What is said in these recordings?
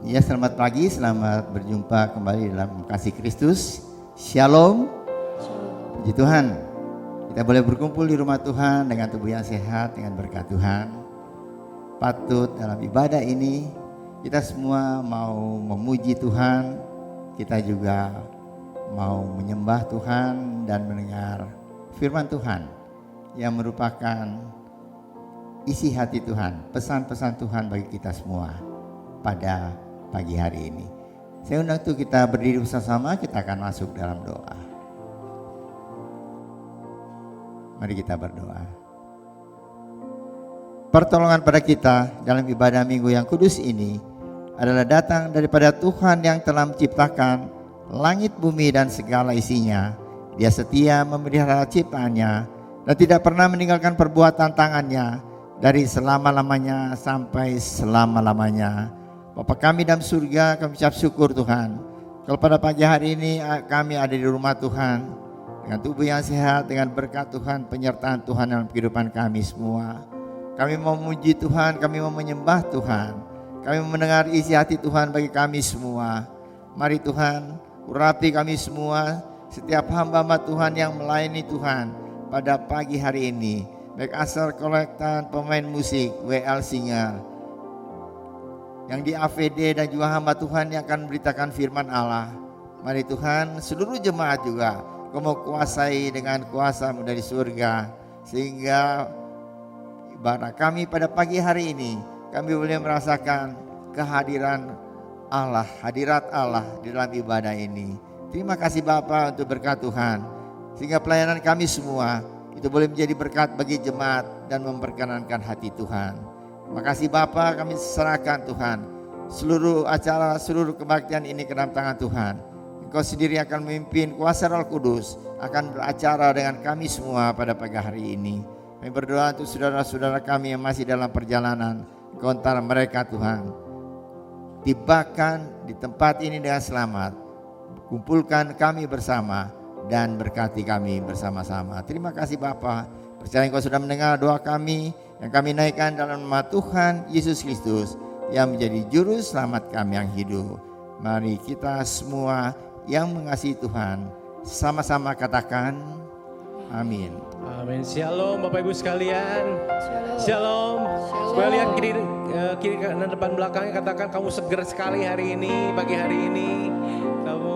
Ya, selamat pagi, selamat berjumpa kembali dalam kasih Kristus. Shalom. Puji Tuhan, kita boleh berkumpul di rumah Tuhan dengan tubuh yang sehat, dengan berkat Tuhan. Patut dalam ibadah ini kita semua mau memuji Tuhan, kita juga mau menyembah Tuhan dan mendengar firman Tuhan yang merupakan isi hati Tuhan, pesan-pesan Tuhan bagi kita semua pada pagi hari ini. Saya undang tuh kita berdiri bersama-sama, kita akan masuk dalam doa. Mari kita berdoa. Pertolongan pada kita dalam ibadah minggu yang kudus ini adalah datang daripada Tuhan yang telah menciptakan langit, bumi dan segala isinya. Dia setia memelihara ciptaannya dan tidak pernah meninggalkan perbuatan tangannya dari selama-lamanya sampai selama-lamanya. Bapa kami dalam surga, kami ucap syukur Tuhan. Kalau pada pagi hari ini kami ada di rumah Tuhan dengan tubuh yang sehat, dengan berkat Tuhan, penyertaan Tuhan dalam kehidupan kami semua. Kami mau memuji Tuhan, kami mau menyembah Tuhan, kami mau mendengar isi hati Tuhan bagi kami semua. Mari Tuhan, urapi kami semua, setiap hamba-hamba Tuhan yang melayani Tuhan pada pagi hari ini, baik asal kolektan, pemain musik, WL Singer, yang di AVD dan juga hamba Tuhan yang akan memberitakan firman Allah. Mari Tuhan, seluruh jemaat juga Kau mau kuasai dengan kuasa-Mu dari surga, sehingga ibadah kami pada pagi hari ini kami boleh merasakan kehadiran Allah, hadirat Allah di dalam ibadah ini. Terima kasih Bapa untuk berkat Tuhan, sehingga pelayanan kami semua itu boleh menjadi berkat bagi jemaat dan memperkenankan hati Tuhan. Terima kasih Bapa, kami serahkan Tuhan seluruh acara, seluruh kebaktian ini ke dalam tangan Tuhan. Engkau sendiri akan memimpin, kuasa Roh Kudus akan beracara dengan kami semua pada pagi hari ini. Kami berdoa untuk saudara-saudara kami yang masih dalam perjalanan, Engkau antara mereka Tuhan, tibakan di tempat ini dengan selamat, kumpulkan kami bersama dan berkati kami bersama-sama. Terima kasih Bapa, percaya Engkau sudah mendengar doa kami yang kami naikkan dalam nama Tuhan Yesus Kristus yang menjadi juru selamat kami yang hidup. Mari kita semua yang mengasihi Tuhan sama-sama katakan amin. Amin. Shalom Bapak Ibu sekalian. Shalom. Supaya lihat kiri kanan depan belakangnya, katakan kamu seger sekali hari ini, pagi hari ini. Kamu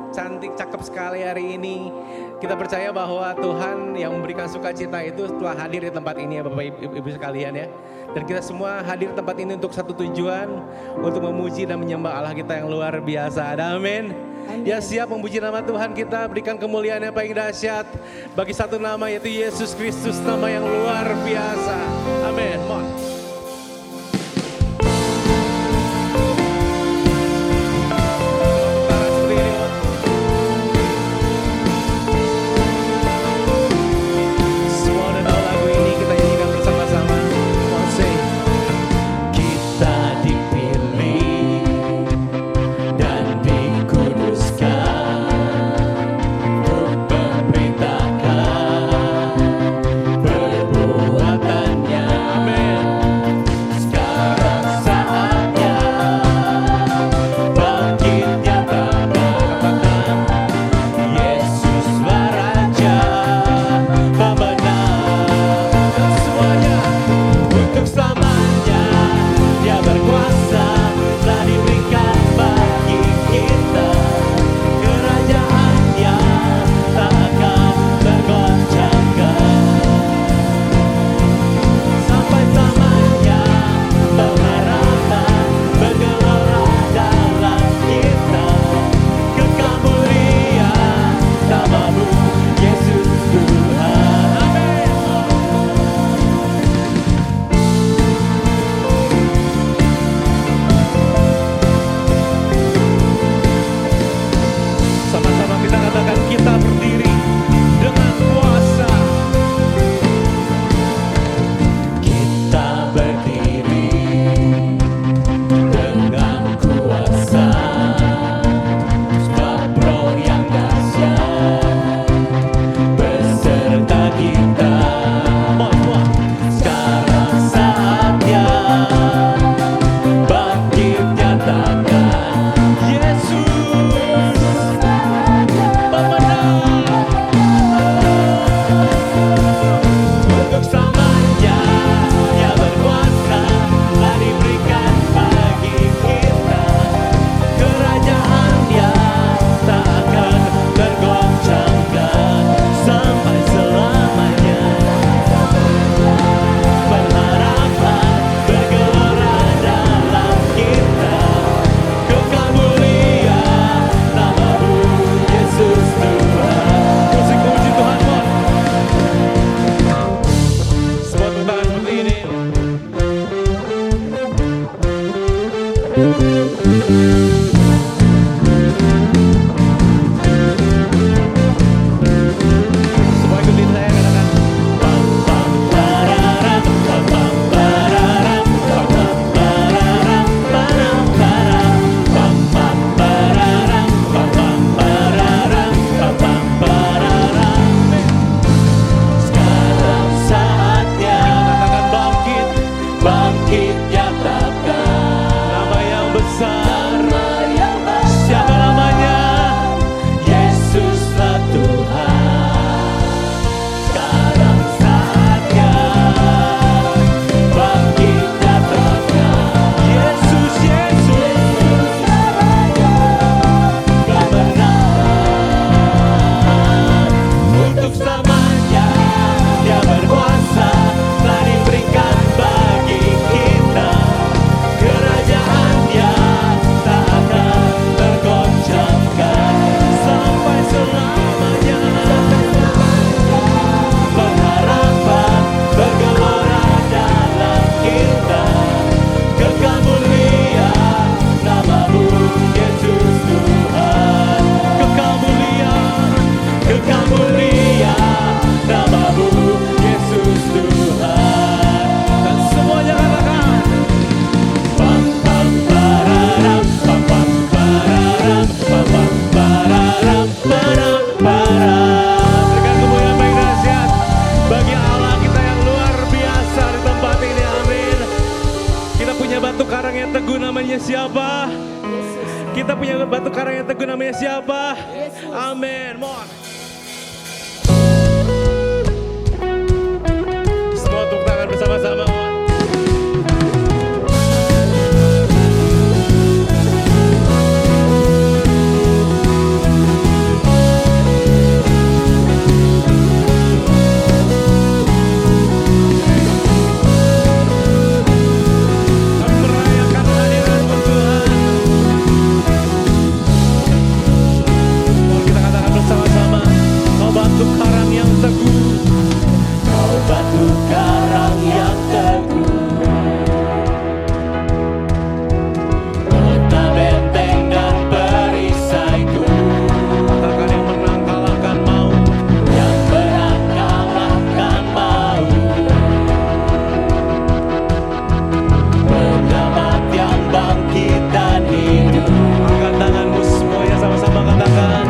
cantik, cakep sekali hari ini. Kita percaya bahwa Tuhan yang memberikan sukacita itu telah hadir di tempat ini ya Bapak Ibu sekalian ya. Dan kita semua hadir di tempat ini untuk satu tujuan, untuk memuji dan menyembah Allah kita yang luar biasa. Amin. Ya, siap memuji nama Tuhan kita, berikan kemuliaan yang paling dahsyat bagi satu nama, yaitu Yesus Kristus, nama yang luar biasa. Amin. Mohon. Perbuatannya, amin. karang. Berikan kemuliaan baik dahsyat bagi Allah kita yang luar biasa di tempat ini, amin. Kita punya batu karang yang teguh, namanya siapa? Kita punya batu karang yang teguh, namanya siapa? Amin. Mohon semua tepuk tangan bersama-sama. Batu karang yang teguh, kau batu karang yang teguh, kota benteng dan perisaiku. Katakan yang menang kalahkan maut, yang menang kalahkan maut, pendapat yang bangkit dan hidup. Angkat tanganmu semuanya sama-sama katakan.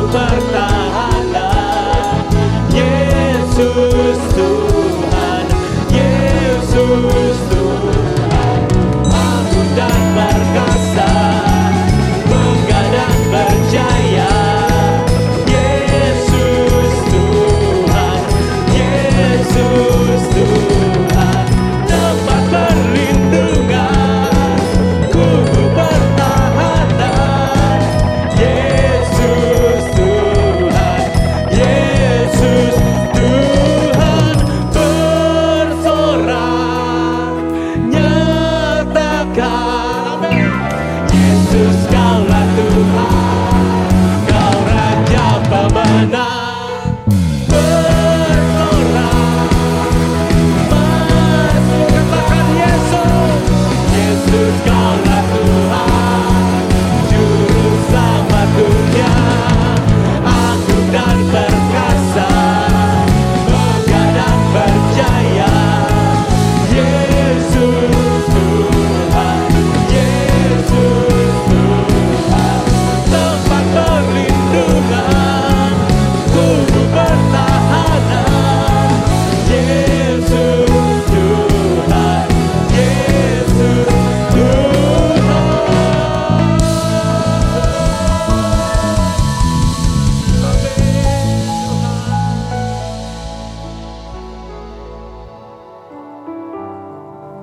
Pertahanan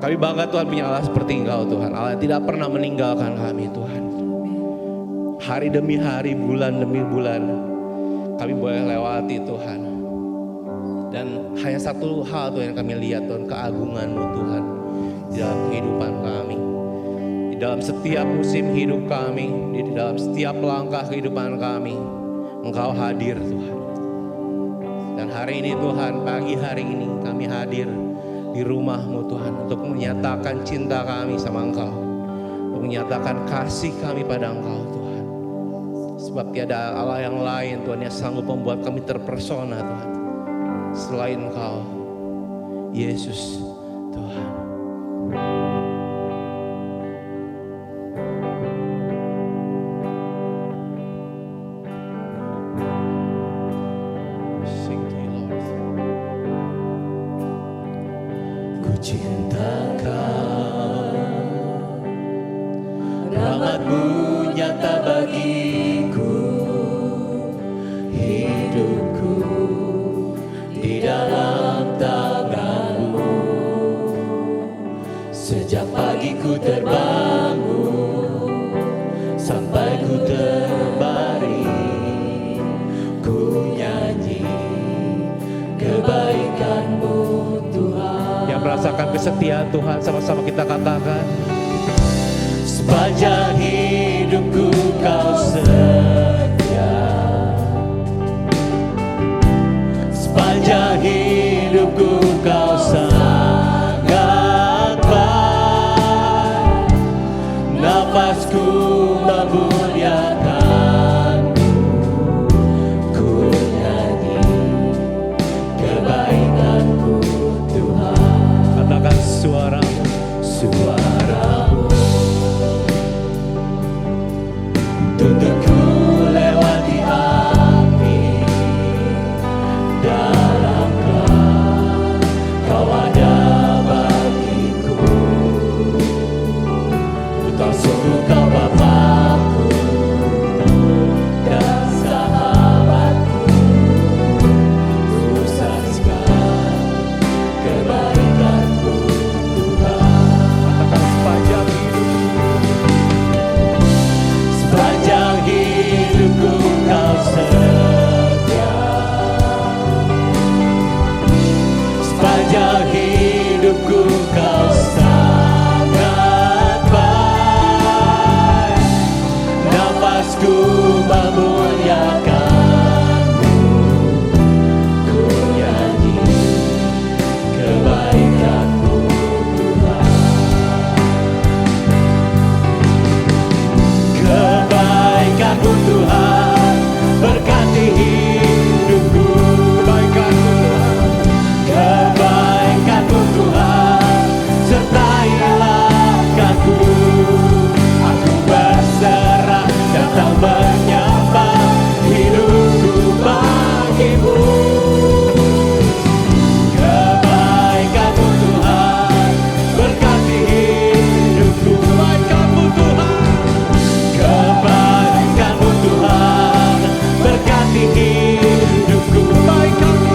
Kami bangga Tuhan punya Allah seperti Engkau Tuhan. Allah yang tidak pernah meninggalkan kami Tuhan. Hari demi hari, bulan demi bulan, kami boleh lewati Tuhan. Dan hanya satu hal Tuhan yang kami lihat Tuhan, keagungan-Mu Tuhan di dalam kehidupan kami. Di dalam setiap musim hidup kami, di dalam setiap langkah kehidupan kami, Engkau hadir Tuhan. Dan hari ini Tuhan, pagi hari ini kami hadir di rumah-Mu Tuhan untuk menyatakan cinta kami sama Engkau, untuk menyatakan kasih kami pada Engkau Tuhan. Sebab tiada Allah yang lain Tuhan yang sanggup membuat kami terpersona Tuhan selain Engkau, Yesus Tuhan. Cinta Kau, rahmat-Mu nyata bagiku, hidupku di dalam tangan-Mu. Sejak pagi ku terbangun sampai ku terbaring, ku nyanyi kebaikan-Mu Tuhan. Merasakan kesetiaan Tuhan, sama-sama kita katakan. Sepanjang hidupku Kau setia, sepanjang hidupku Kau sangat baik, nafasku memuliakan-Mu, ku nyanyi kebaikan-Mu Tuhan. Katakan suara-Mu, suara-Mu tuntunku lewati api, dalamkah Kau ada bagiku. Ku tahu sungguh Kau Bapa-Ku dan sahabat-Ku, ku saksikan kebaikan-Mu Tuhan. katakan sepanjang hidupku Kau setia, sepanjang hidupku Kau sangat baik, nafasku memuliakan-Mu, ku nyanyi kebaikan-Mu Tuhan. Kebaikan-Mu Tuhan berkati hidupku, kebaikan-Mu Tuhan, kebaikan-Mu Tuhan sertai langkahku. Aku berserah datang menyembah, hidupku bagi-Mu. Kebaikan-Mu Tuhan berkati hidupku, kebaikan-Mu Tuhan, kebaikan-Mu Tuhan berkati hidupku, kebaikan-Mu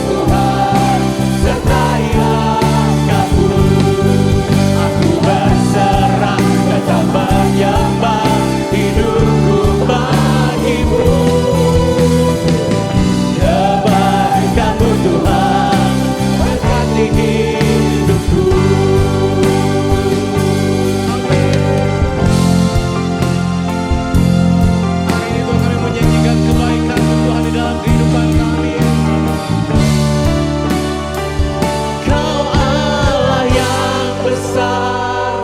Tuhan sertai langkahku. Aku berserah datang menyembah, hidupku bagi-Mu. Kebaikan-Mu Tuhan berkati hidupku. hari ini Tuhan kami menyanyikan kebaikan-Mu Tuhan di dalam kehidupan kami. Kau Allah yang besar,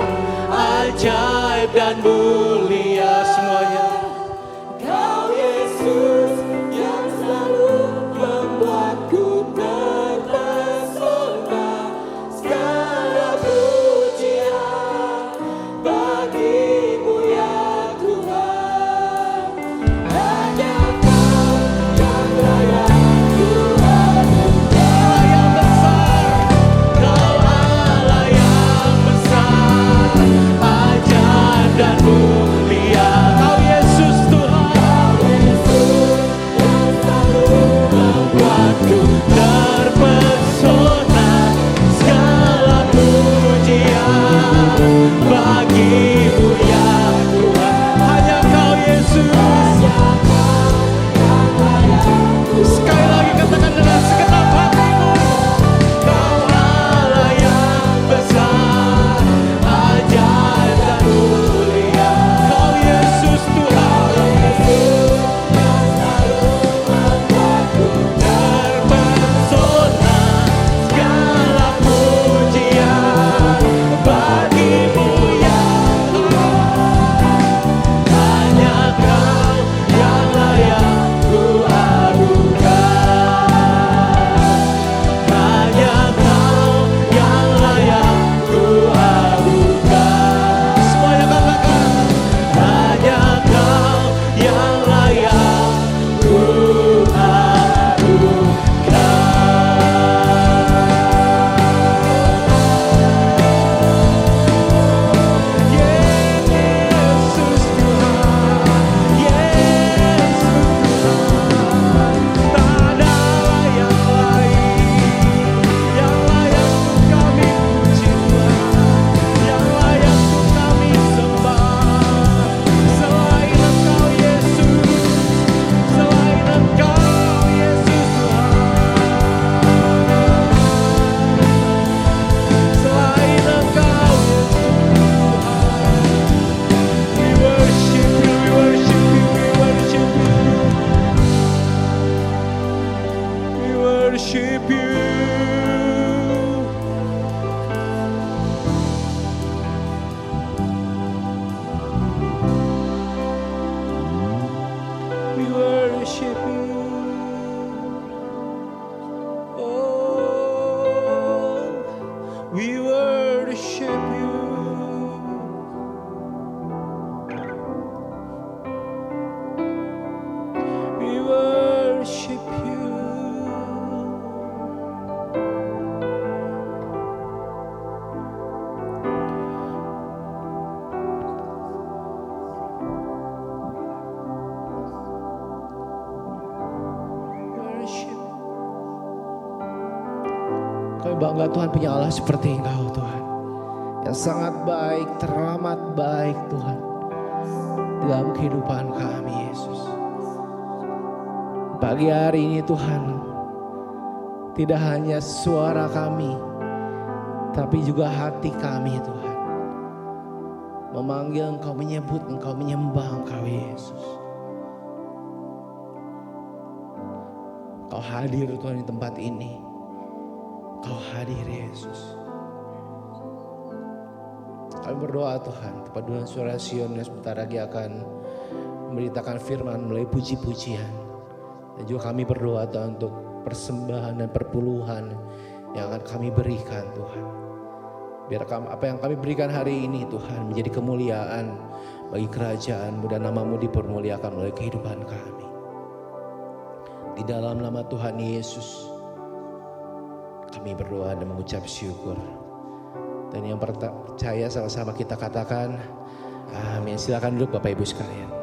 ajaib dan mulia semuanya. Kau Yesus yang selalu membuatku terpesona. Segala pujian bagi-Mu ya Tuhan. Hanya Kau yang layak Tuhan. Kau yang besar, Kau Allah yang besar, ajaib dan mulia. Kau Yesus Tuhan, Kau Yesus yang selalu membuatku terpesona. bangga Tuhan punya Allah seperti Engkau Tuhan, yang sangat baik, teramat baik Tuhan dalam kehidupan kami Yesus. Pagi hari ini Tuhan, tidak hanya suara kami, tapi juga hati kami Tuhan memanggil Engkau, menyebut Engkau, menyembah Engkau Yesus. Kau hadir Tuhan di tempat ini. Kau hadir Yesus. Kami berdoa Tuhan, Paduan Suara Sion yang sebentar lagi akan memberitakan firman melalui puji-pujian. Dan juga kami berdoa Tuhan untuk persembahan dan perpuluhan yang akan kami berikan Tuhan. Biar apa yang kami berikan hari ini Tuhan menjadi kemuliaan bagi kerajaan-Mu dan nama-Mu dipermuliakan melalui kehidupan kami. Di dalam nama Tuhan Yesus kami berdoa dan mengucap syukur. Dan yang percaya sama-sama kita katakan amin. Silakan duduk Bapak Ibu sekalian.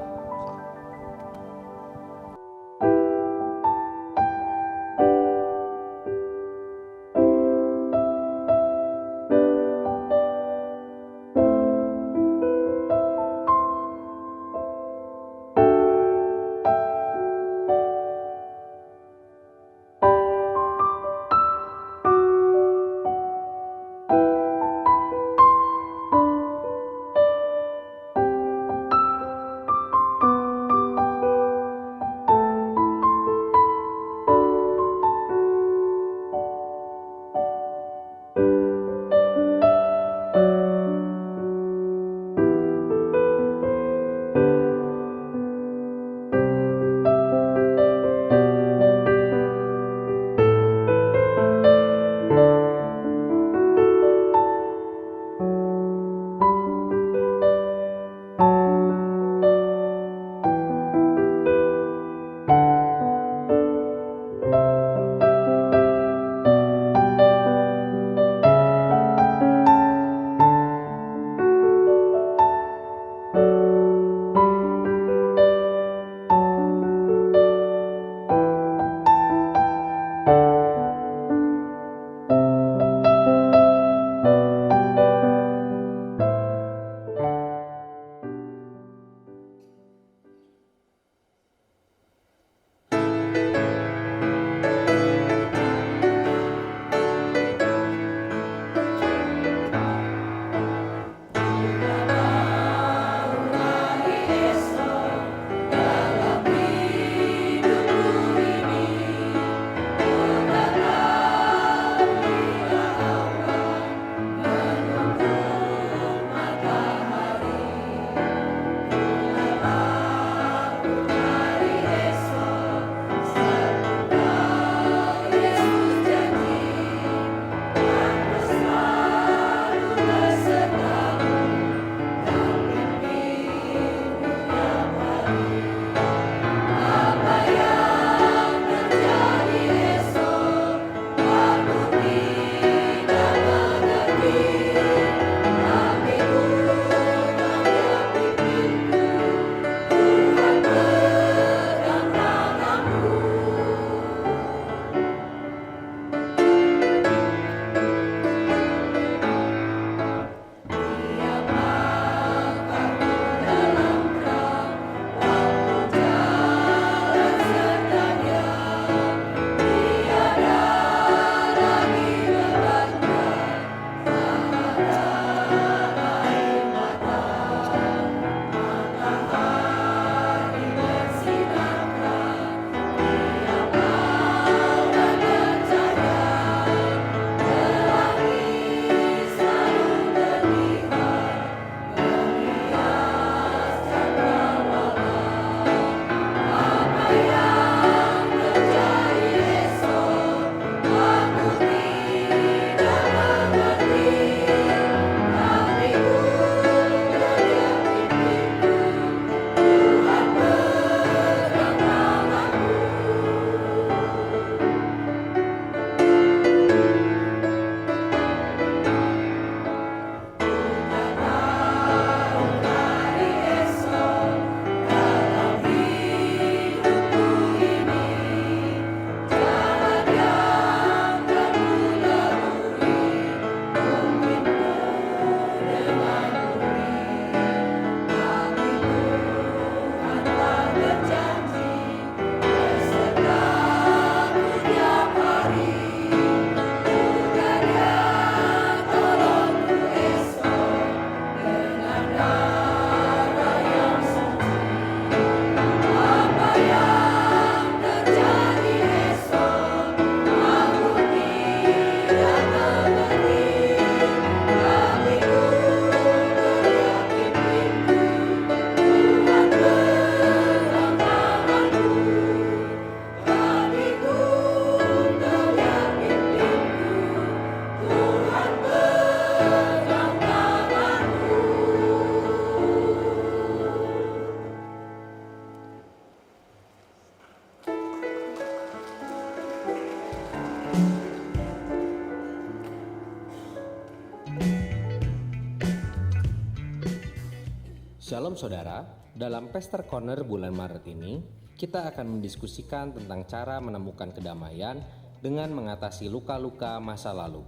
Shalom saudara, dalam Pastor Corner bulan Maret ini, kita akan mendiskusikan tentang cara menemukan kedamaian dengan mengatasi luka-luka masa lalu.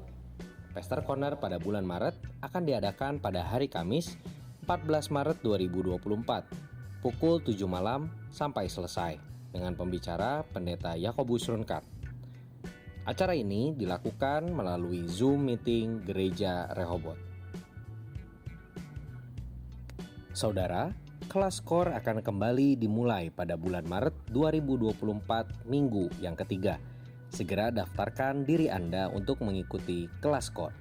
Pastor Corner pada bulan Maret akan diadakan pada hari Kamis, 14 Maret 2024, pukul 7 malam sampai selesai, dengan pembicara Pendeta Yakobus Runkat. Acara ini dilakukan melalui Zoom Meeting Gereja Rehoboth. Saudara, kelas KOR akan kembali dimulai pada bulan Maret 2024 minggu yang ketiga. Segera daftarkan diri Anda untuk mengikuti kelas KOR.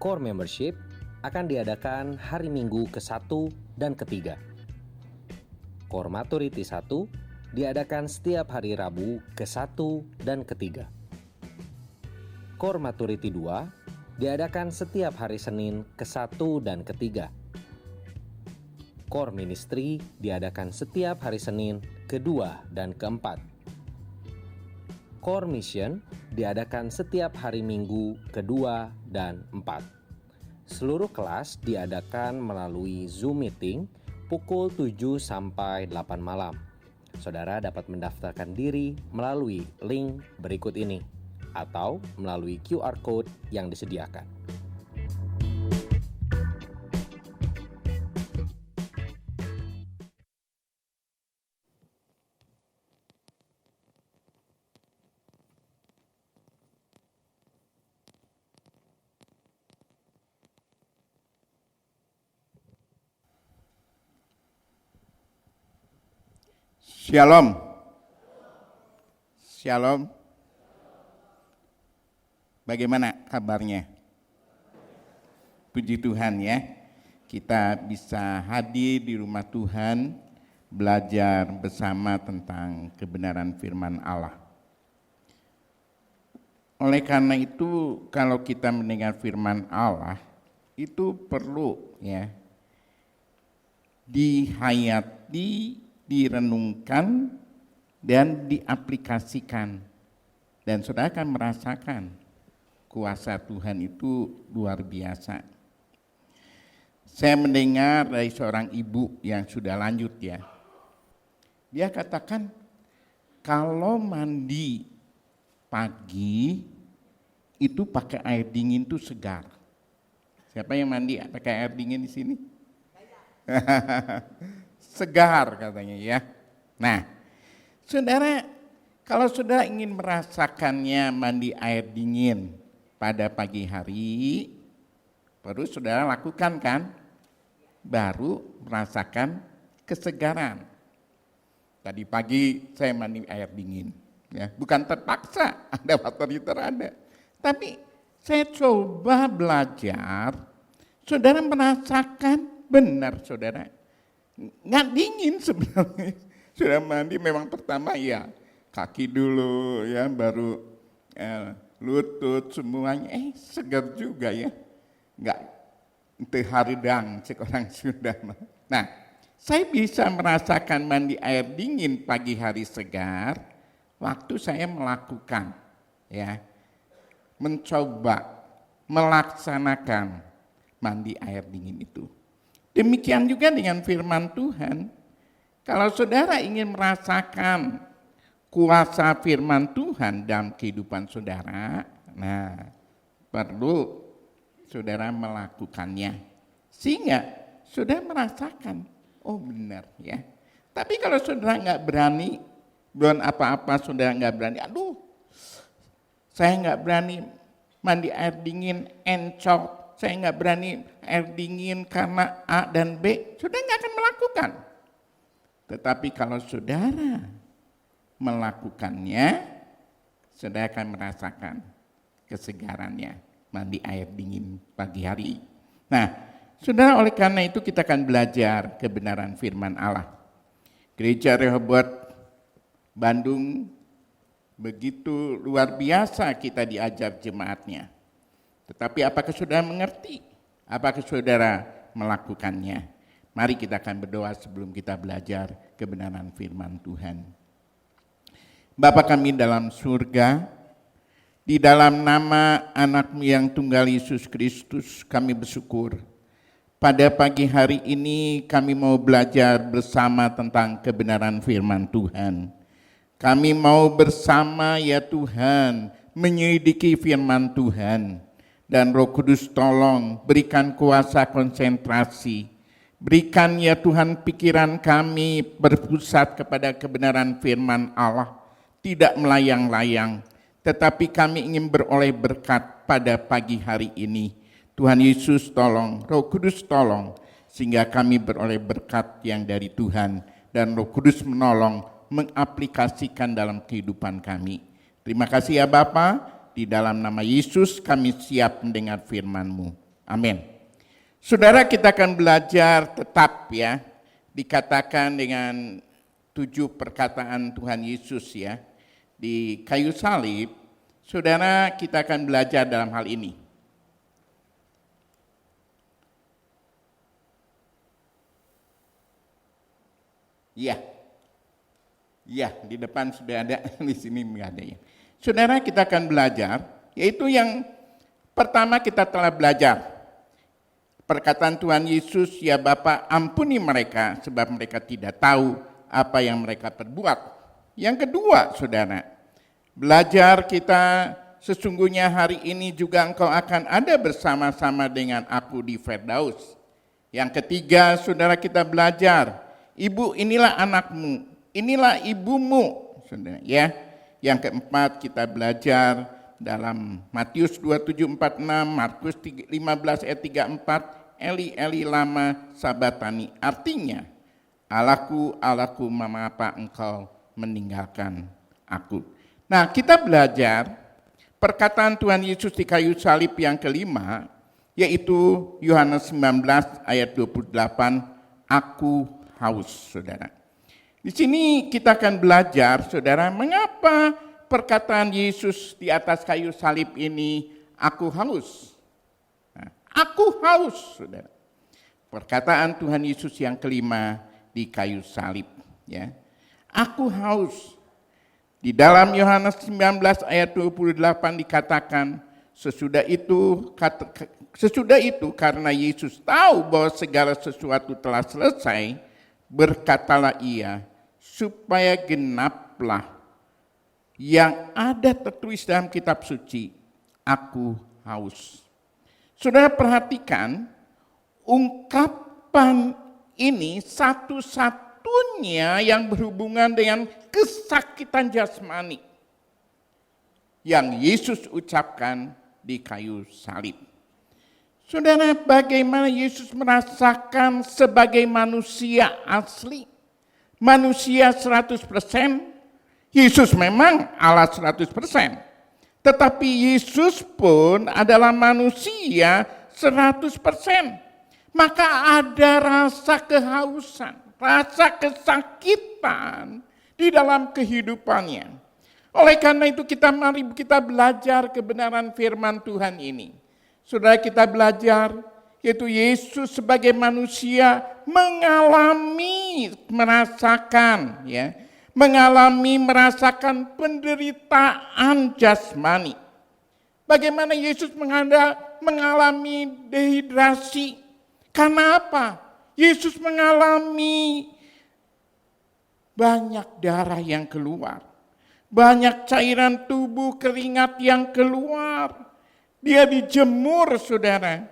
KOR Membership akan diadakan hari Minggu ke-1 dan ke-3. KOR Maturity 1 diadakan setiap hari Rabu ke-1 dan ke-3. KOR Maturity 2 diadakan setiap hari Senin ke-1 dan ke-3. KOR Ministry diadakan setiap hari Senin ke-2 dan ke-4. KOR Mission diadakan setiap hari Minggu ke-2 dan 4. Seluruh kelas diadakan melalui Zoom Meeting pukul 7 sampai 8 malam. Saudara dapat mendaftarkan diri melalui link berikut ini atau melalui QR Code yang disediakan. Shalom. Shalom. Bagaimana kabarnya? Puji Tuhan ya. Kita bisa hadir di rumah Tuhan, belajar bersama tentang kebenaran firman Allah. Oleh karena itu, kalau kita mendengar firman Allah, itu perlu ya dihayati, direnungkan dan diaplikasikan, dan saudara akan merasakan kuasa Tuhan itu luar biasa. Saya mendengar dari seorang ibu yang sudah lanjut ya, dia katakan kalau mandi pagi itu pakai air dingin itu segar. Siapa yang mandi pakai air dingin di sini? Segar katanya ya. Nah, saudara, kalau saudara ingin merasakannya mandi air dingin pada pagi hari, baru saudara lakukan kan? Baru merasakan kesegaran. Tadi pagi saya mandi air dingin, ya, bukan terpaksa, ada water heater ada. Tapi saya coba belajar, saudara merasakan benar saudara. Nggak dingin sebenarnya. Sudah mandi memang pertama ya kaki dulu ya, baru lutut semuanya, segar juga ya. Nggak haridang cek orang sudah. Nah, saya bisa merasakan mandi air dingin pagi hari segar waktu saya melakukan ya, mencoba melaksanakan mandi air dingin itu. Demikian juga dengan firman Tuhan. Kalau saudara ingin merasakan kuasa firman Tuhan dalam kehidupan saudara, nah perlu saudara melakukannya. Sehingga saudara merasakan, oh benar ya. Tapi kalau saudara nggak berani, belum apa-apa saudara nggak berani, aduh saya nggak berani mandi air dingin encok. Saya nggak berani air dingin karena A dan B, saudara nggak akan melakukan. Tetapi kalau saudara melakukannya, saudara akan merasakan kesegarannya mandi air dingin pagi hari. Nah, saudara, oleh karena itu kita akan belajar kebenaran firman Allah. Gereja Rehoboth Bandung begitu luar biasa kita diajar jemaatnya. Tetapi apakah saudara mengerti? Apakah saudara melakukannya? Mari kita akan berdoa sebelum kita belajar kebenaran firman Tuhan. Bapa kami dalam surga, di dalam nama anak-Mu yang tunggal Yesus Kristus kami bersyukur Pada pagi hari ini kami mau belajar bersama tentang kebenaran firman Tuhan. Kami mau bersama ya Tuhan menyelidiki firman Tuhan. Dan Roh Kudus tolong berikan kuasa konsentrasi. Berikan ya Tuhan pikiran kami berpusat kepada kebenaran firman Allah. Tidak melayang-layang, tetapi kami ingin beroleh berkat pada pagi hari ini. Tuhan Yesus tolong, Roh Kudus tolong, sehingga kami beroleh berkat yang dari Tuhan. Dan Roh Kudus menolong, mengaplikasikan dalam kehidupan kami. Terima kasih ya Bapa, di dalam nama Yesus kami siap mendengar firman-Mu. Amin. Saudara, kita akan belajar tetap ya, dikatakan dengan 7 perkataan Tuhan Yesus ya, di kayu salib. Saudara, kita akan belajar dalam hal ini. Iya, di depan sudah ada, di sini enggak ada ya. Saudara, kita akan belajar, yaitu yang pertama kita telah belajar. Perkataan Tuhan Yesus, ya Bapa, ampuni mereka sebab mereka tidak tahu apa yang mereka perbuat. Yang kedua, saudara, belajar kita sesungguhnya hari ini juga engkau akan ada bersama-sama dengan aku di Firdaus. Yang ketiga, saudara, kita belajar, ibu inilah anakmu, inilah ibumu, saudara ya. Yang keempat kita belajar dalam Matius 27:46, Markus 15 ayat 34, Eli Eli lama sabatani. Artinya, Allahku, Allahku, mengapa engkau meninggalkan aku. Nah, kita belajar perkataan Tuhan Yesus di kayu salib yang kelima, yaitu Yohanes 19 ayat 28, aku haus, saudara. Di sini kita akan belajar, saudara, mengapa perkataan Yesus di atas kayu salib ini, aku haus. Nah, aku haus, saudara. Perkataan Tuhan Yesus yang kelima di kayu salib. Ya. Aku haus. Di dalam Yohanes 19 ayat 28 dikatakan, sesudah itu karena Yesus tahu bahwa segala sesuatu telah selesai, berkatalah ia, supaya genaplah yang ada tertulis dalam kitab suci, aku haus. Saudara perhatikan, ungkapan ini satu-satunya yang berhubungan dengan kesakitan jasmani yang Yesus ucapkan di kayu salib. Saudara, bagaimana Yesus merasakan sebagai manusia asli, manusia 100%, Yesus memang Allah 100%, tetapi Yesus pun adalah manusia 100%. Maka ada rasa kehausan, rasa kesakitan di dalam kehidupannya. Oleh karena itu mari kita belajar kebenaran firman Tuhan ini. Saudara, kita belajar yaitu Yesus sebagai manusia merasakan penderitaan jasmani. Bagaimana Yesus mengalami dehidrasi? Karena apa? Yesus mengalami banyak darah yang keluar, banyak cairan tubuh, keringat yang keluar. Dia dijemur, saudara,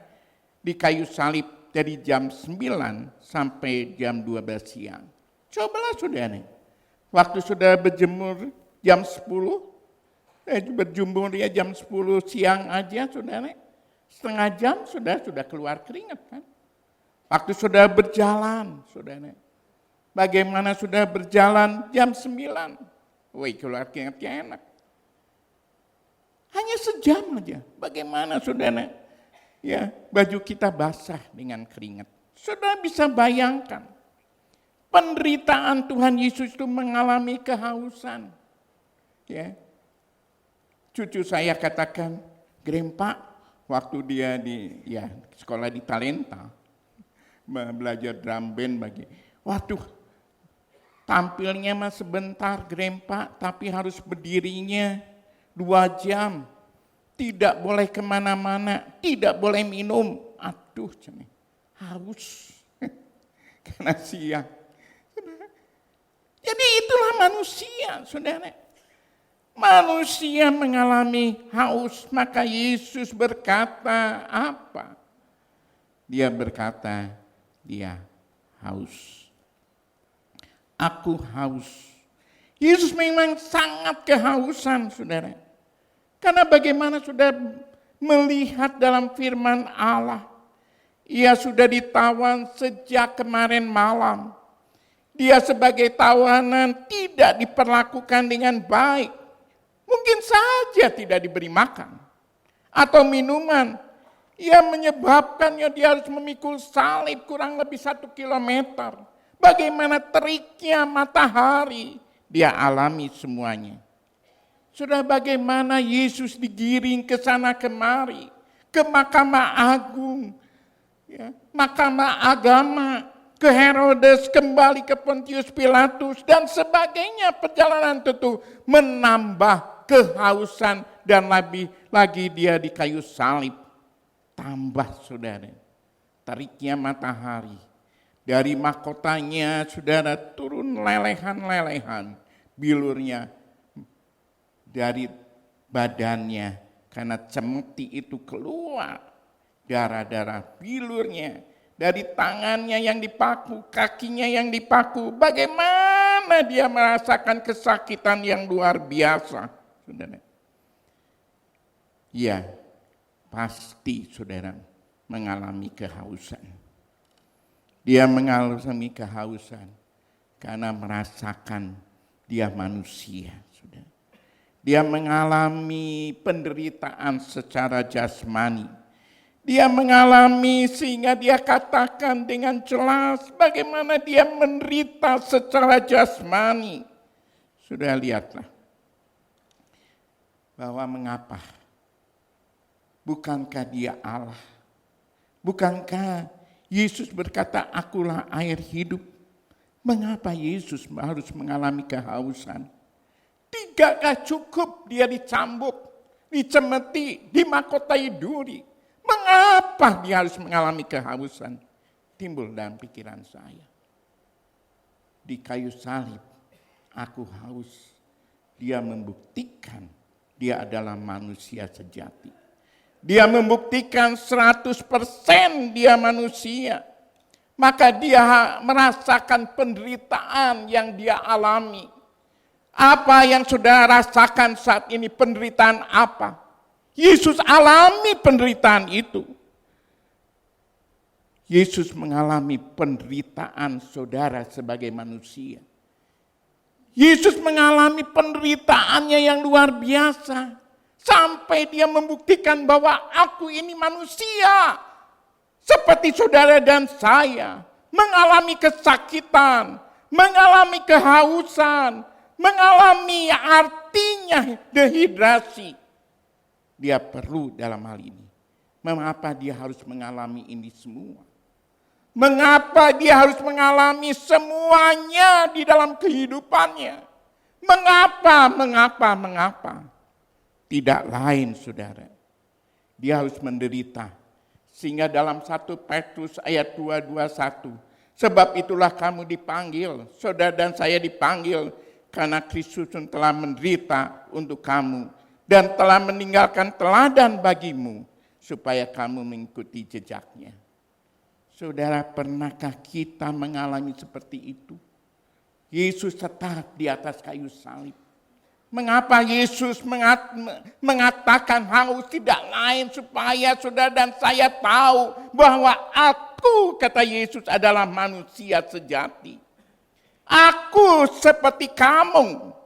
di kayu salib dari jam 9 sampai jam 12 siang. Cobalah saudara, waktu saudara berjemur jam 10, berjemur ya jam 10 siang aja saudara, setengah jam sudah keluar keringat kan. Waktu saudara berjalan, saudara, bagaimana saudara berjalan jam 9, keluar keringatnya enak. Hanya sejam aja. Bagaimana saudara? Ya, baju kita basah dengan keringat. Saudara bisa bayangkan penderitaan Tuhan Yesus itu mengalami kehausan. Ya. Cucu saya katakan, Grandpa, waktu dia di sekolah di Talenta, belajar drum band tampilnya mah sebentar Grandpa, tapi harus berdirinya 2 jam, tidak boleh kemana-mana, tidak boleh minum. Aduh, haus karena siang. Jadi itulah manusia, saudara. Manusia mengalami haus, maka Yesus berkata apa? Dia berkata, dia haus. Aku haus. Yesus memang sangat kehausan, saudara. Karena bagaimana sudah melihat dalam firman Allah, ia sudah ditawan sejak kemarin malam. Dia sebagai tawanan tidak diperlakukan dengan baik. Mungkin saja tidak diberi makan atau minuman. Ia menyebabkannya dia harus memikul salib kurang lebih 1 kilometer. Bagaimana teriknya matahari, dia alami semuanya. Sudah bagaimana Yesus digiring ke sana kemari, ke Mahkamah Agung, ya, Mahkamah Agama, ke Herodes, kembali ke Pontius Pilatus, dan sebagainya. Perjalanan tentu menambah kehausan dan lebih lagi dia di kayu salib. Tambah saudara, teriknya matahari. Dari mahkotanya saudara turun lelehan-lelehan, bilurnya dari badannya. Karena cemeti itu keluar darah-darah bilurnya. Dari tangannya yang dipaku, kakinya yang dipaku. Bagaimana dia merasakan kesakitan yang luar biasa. Saudara. Ya, pasti saudara mengalami kehausan. Dia mengalami kehausan karena merasakan dia manusia. Saudara. Dia mengalami penderitaan secara jasmani. Dia mengalami sehingga dia katakan dengan jelas bagaimana dia menderita secara jasmani. Sudah lihatlah bahwa mengapa? Bukankah dia Allah? Bukankah Yesus berkata, akulah air hidup? Mengapa Yesus harus mengalami kehausan? Tidakkah cukup dia dicambuk, dicemeti, dimahkotai duri? Mengapa dia harus mengalami kehausan? Timbul dalam pikiran saya. Di kayu salib, aku haus. Dia membuktikan dia adalah manusia sejati. Dia membuktikan 100% dia manusia. Maka dia merasakan penderitaan yang dia alami. Apa yang saudara rasakan saat ini, penderitaan apa? Yesus alami penderitaan itu. Yesus mengalami penderitaan saudara sebagai manusia. Yesus mengalami penderitaannya yang luar biasa. Sampai dia membuktikan bahwa aku ini manusia. Seperti saudara dan saya. Mengalami kesakitan. Mengalami kehausan. Mengalami artinya dehidrasi. Dia perlu dalam hal ini. Mengapa dia harus mengalami ini semua? Mengapa dia harus mengalami semuanya di dalam kehidupannya? Mengapa? Tidak lain saudara. Dia harus menderita. Sehingga dalam 1 Petrus ayat 2:21. Sebab itulah kamu dipanggil. Saudara dan saya dipanggil. Karena Kristus telah menderita untuk kamu. Dan telah meninggalkan teladan bagimu, supaya kamu mengikuti jejaknya. Saudara, pernahkah kita mengalami seperti itu? Yesus tetap di atas kayu salib. Mengapa Yesus mengatakan haus? Tidak lain supaya saudara dan saya tahu bahwa aku, kata Yesus, adalah manusia sejati. Aku seperti kamu.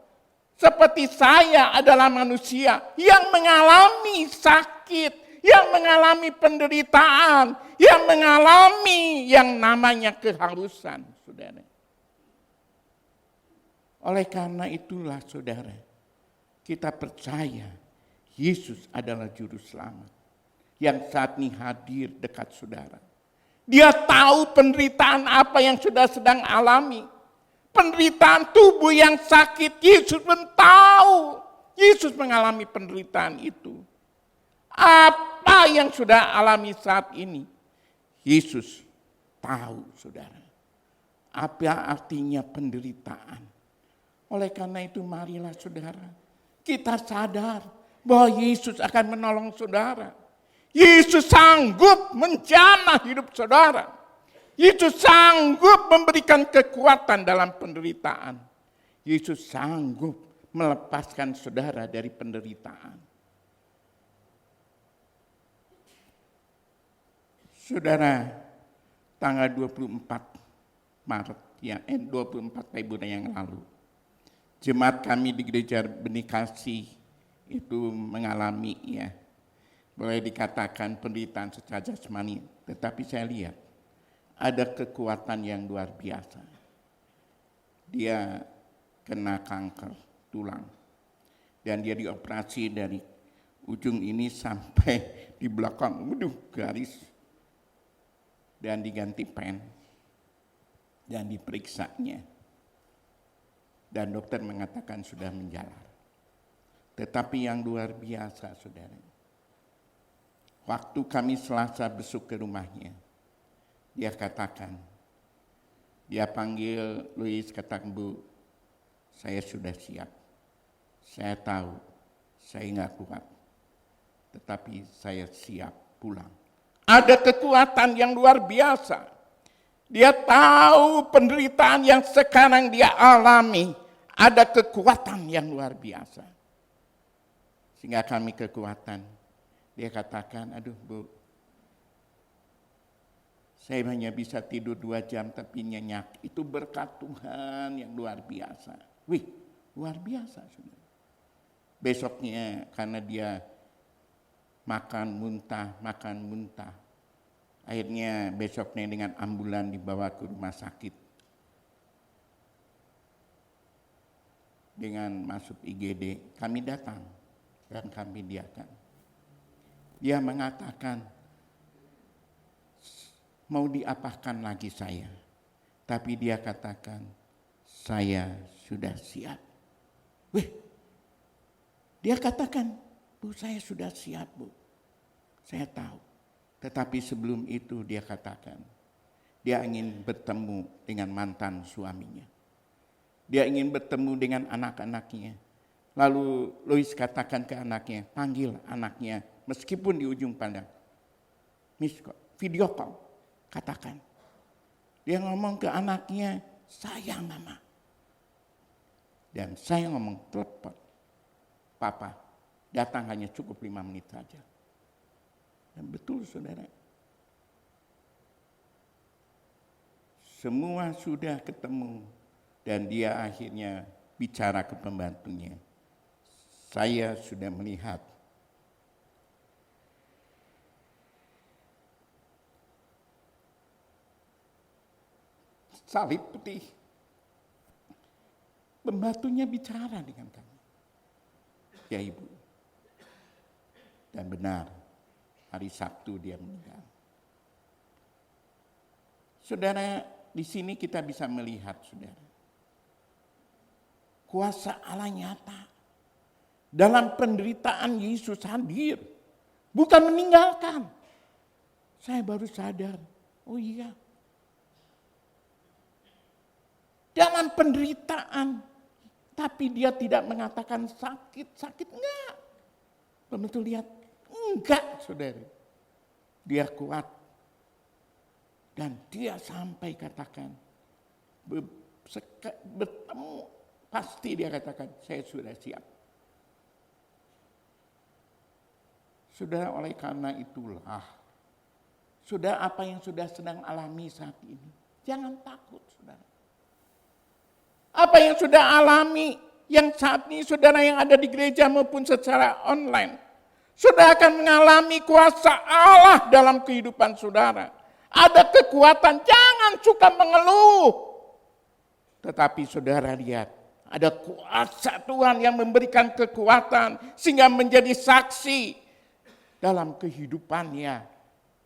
Seperti saya adalah manusia yang mengalami sakit, yang mengalami penderitaan, yang mengalami yang namanya kehausan, saudara. Oleh karena itulah, saudara, kita percaya Yesus adalah juru selamat yang saat ini hadir dekat saudara. Dia tahu penderitaan apa yang sudah sedang alami. Penderitaan tubuh yang sakit, Yesus pun tahu. Yesus mengalami penderitaan itu. Apa yang sudah alami saat ini? Yesus tahu, saudara, apa artinya penderitaan. Oleh karena itu marilah saudara, kita sadar bahwa Yesus akan menolong saudara. Yesus sanggup menjamah hidup saudara. Yesus sanggup memberikan kekuatan dalam penderitaan. Yesus sanggup melepaskan saudara dari penderitaan. Saudara, tanggal 24 Maret, 24 Februari yang lalu, jemaat kami di Gereja Benih Kasih itu mengalami boleh dikatakan penderitaan secara jasmani, tetapi saya lihat ada kekuatan yang luar biasa. Dia kena kanker tulang dan dia dioperasi dari ujung ini sampai di belakang, garis, dan diganti pen dan diperiksanya. Dan dokter mengatakan sudah menjalar. Tetapi yang luar biasa, saudara, waktu kami Selasa besuk ke rumahnya, dia katakan, dia panggil Louis, katakan, Bu, saya sudah siap. Saya tahu saya nggak kuat, tetapi saya siap pulang. Ada kekuatan yang luar biasa. Dia tahu penderitaan yang sekarang dia alami. Ada kekuatan yang luar biasa. Sehingga kami kekuatan. Dia katakan, aduh Bu, saya hanya bisa tidur 2 jam tapi nyenyak. Itu berkat Tuhan yang luar biasa. Wih, luar biasa. Besoknya karena dia makan muntah. Akhirnya besoknya dengan ambulan dibawa ke rumah sakit. Dengan masuk IGD, kami datang dan kami diakan. Dia mengatakan, mau diapakan lagi saya? Tapi dia katakan, saya sudah siap. Wih, dia katakan, Bu, saya sudah siap, Bu. Saya tahu. Tetapi sebelum itu dia katakan, dia ingin bertemu dengan mantan suaminya. Dia ingin bertemu dengan anak-anaknya. Lalu Louis katakan ke anaknya, panggil anaknya meskipun di ujung pandang. Video call, katakan. Dia ngomong ke anaknya, sayang Mama. Dan saya ngomong, telepon. Papa, datang hanya cukup 5 menit saja. Dan betul saudara. Semua sudah ketemu. Dan dia akhirnya bicara ke pembantunya. Saya sudah melihat salib putih. Pembantunya bicara dengan kami. Ya Ibu. Dan benar, hari Sabtu dia meninggal. Saudara, di sini kita bisa melihat, saudara, kuasa Allah nyata. Dalam penderitaan Yesus hadir. Bukan meninggalkan. Saya baru sadar. Oh iya. Dalam penderitaan. Tapi dia tidak mengatakan sakit. Sakit enggak. Betul lihat. Enggak, saudara. Dia kuat. Dan dia sampai katakan. Bertemu. Pasti dia katakan, saya sudah siap. Sudah oleh karena itulah, sudah apa yang sudah sedang alami saat ini, jangan takut saudara. Apa yang sudah alami, yang saat ini saudara yang ada di gereja maupun secara online, sudah akan mengalami kuasa Allah dalam kehidupan saudara. Ada kekuatan, jangan suka mengeluh. Tetapi saudara lihat, ada kuasa Tuhan yang memberikan kekuatan sehingga menjadi saksi dalam kehidupannya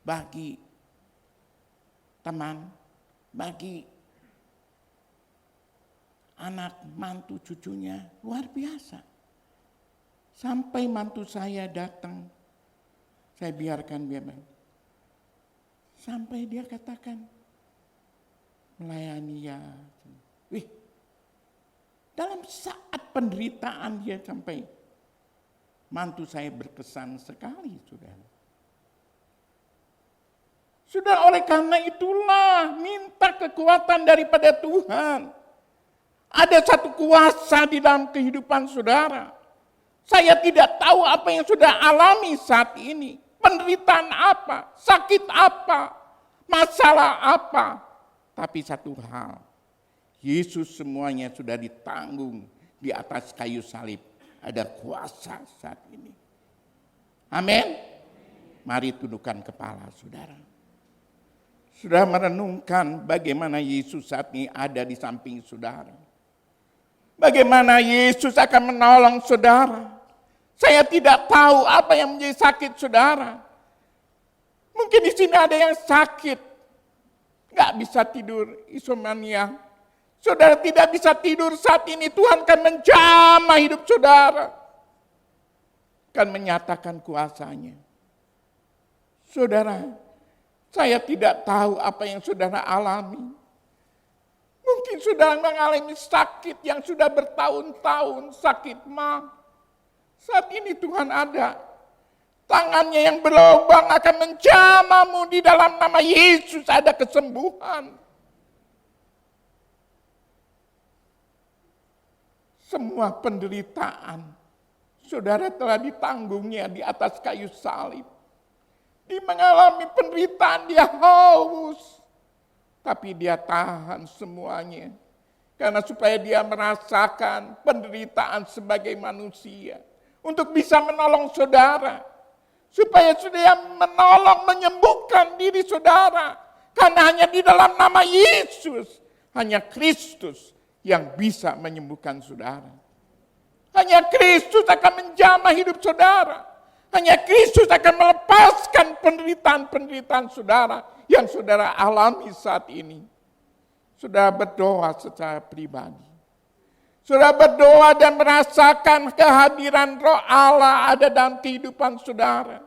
bagi teman, bagi anak, mantu, cucunya. Luar biasa. Sampai mantu saya datang, saya biarkan dia main. Sampai dia katakan, melayani ya. Wih, dalam saat penderitaan dia sampai mantu saya berkesan sekali, saudara. Sudah oleh karena itulah minta kekuatan daripada Tuhan. Ada satu kuasa di dalam kehidupan saudara. Saya tidak tahu apa yang sudah alami saat ini. Penderitaan apa, sakit apa, masalah apa. Tapi satu hal, Yesus semuanya sudah ditanggung di atas kayu salib. Ada kuasa saat ini. Amin. Mari tundukkan kepala saudara. Sudah merenungkan bagaimana Yesus saat ini ada di samping saudara. Bagaimana Yesus akan menolong saudara. Saya tidak tahu apa yang menjadi sakit saudara. Mungkin di sini ada yang sakit. Gak bisa tidur, insomnia. Saudara tidak bisa tidur saat ini, Tuhan akan menjamah hidup saudara. Akan menyatakan kuasanya. Saudara, saya tidak tahu apa yang saudara alami. Mungkin saudara mengalami sakit yang sudah bertahun-tahun, sakit mah. Saat ini Tuhan ada. Tangannya yang berlubang akan menjamahmu, di dalam nama Yesus ada kesembuhan. Semua penderitaan saudara telah ditanggungnya di atas kayu salib. Dia mengalami penderitaan, dia haus. Tapi dia tahan semuanya. Karena supaya dia merasakan penderitaan sebagai manusia. Untuk bisa menolong saudara. Supaya dia menolong, menyembuhkan diri saudara. Karena hanya di dalam nama Yesus. Hanya Kristus yang bisa menyembuhkan saudara. Hanya Kristus akan menjamah hidup saudara. Hanya Kristus akan melepaskan penderitaan-penderitaan saudara yang saudara alami saat ini. Saudara berdoa secara pribadi. Saudara berdoa dan merasakan kehadiran Roh Allah ada dalam kehidupan saudara.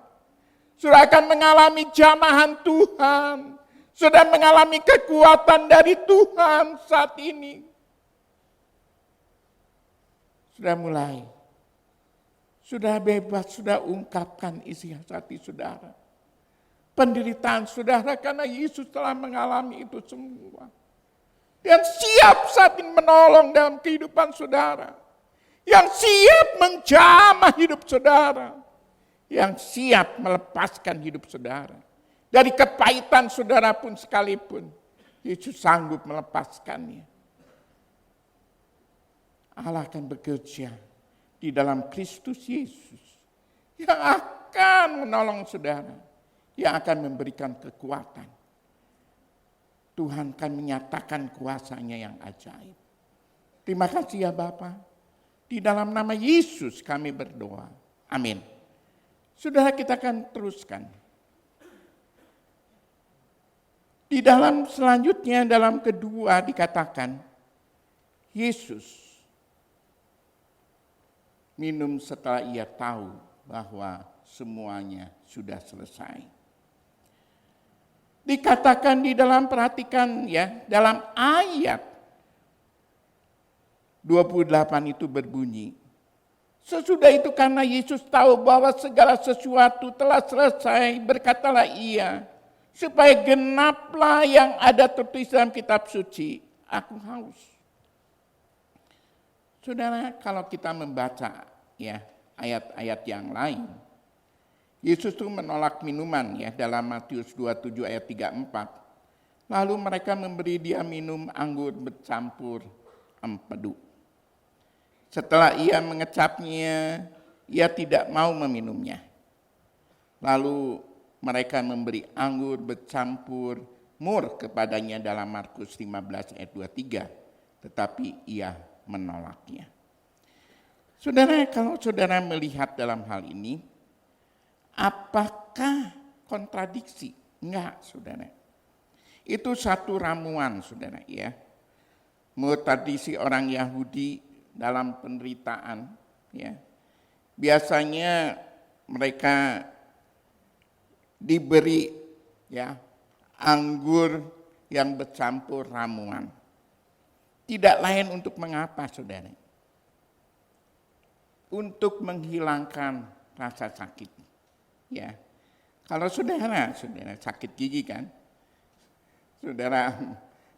Saudara akan mengalami jamahan Tuhan. Saudara mengalami kekuatan dari Tuhan saat ini. Sudah mulai. Sudah bebas, sudah ungkapkan isi hati saudara. Penderitaan saudara karena Yesus telah mengalami itu semua. Dan siap saat ini menolong dalam kehidupan saudara. Yang siap menjamah hidup saudara. Yang siap melepaskan hidup saudara. Dari kepahitan saudara pun sekalipun. Yesus sanggup melepaskannya. Allah akan bekerja di dalam Kristus Yesus yang akan menolong saudara, yang akan memberikan kekuatan. Tuhan akan menyatakan kuasanya yang ajaib. Terima kasih ya Bapa. Di dalam nama Yesus kami berdoa. Amin. Saudara, kita akan teruskan. Di dalam selanjutnya, dalam kedua dikatakan, Yesus minum setelah ia tahu bahwa semuanya sudah selesai. Dikatakan di dalam, perhatikan ya, dalam ayat 28 itu berbunyi, sesudah itu karena Yesus tahu bahwa segala sesuatu telah selesai, berkatalah ia, supaya genaplah yang ada tertulis dalam kitab suci, aku haus. Saudara, kalau kita membaca ya ayat-ayat yang lain, Yesus itu menolak minuman ya dalam Matius 27 ayat 34. Lalu mereka memberi dia minum anggur bercampur empedu. Setelah ia mengecapnya, ia tidak mau meminumnya. Lalu mereka memberi anggur bercampur mur kepadanya dalam Markus 15 ayat 23. Tetapi ia menolaknya. Saudara, kalau saudara melihat dalam hal ini, apakah kontradiksi? Enggak, saudara. Itu satu ramuan, saudara, ya. Menurut tradisi orang Yahudi dalam penderitaan, ya. Biasanya mereka diberi ya anggur yang bercampur ramuan. Tidak lain untuk mengapa, saudara? Untuk menghilangkan rasa sakit. Ya, kalau saudara sakit gigi kan, saudara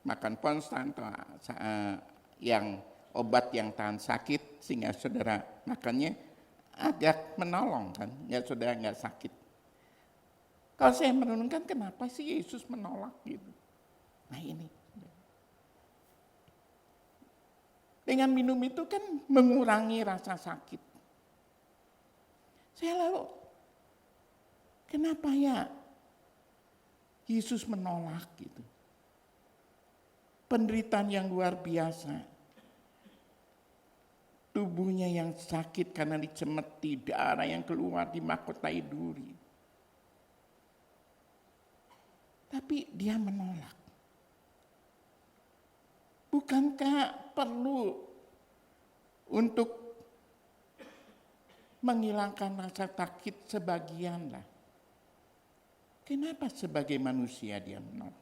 makan Ponstan atau yang obat yang tahan sakit sehingga saudara makannya agak menolong kan, ya saudara nggak sakit. Kalau saya merenungkan kenapa sih Yesus menolak gitu. Nah ini. Dengan minum itu kan mengurangi rasa sakit. Saya lalu, kenapa ya Yesus menolak gitu. Penderitaan yang luar biasa. Tubuhnya yang sakit karena dicemeti, darah yang keluar dimahkotai duri. Tapi dia menolak. Bukankah perlu untuk menghilangkan rasa sakit sebagian lah? Kenapa sebagai manusia dia menolak?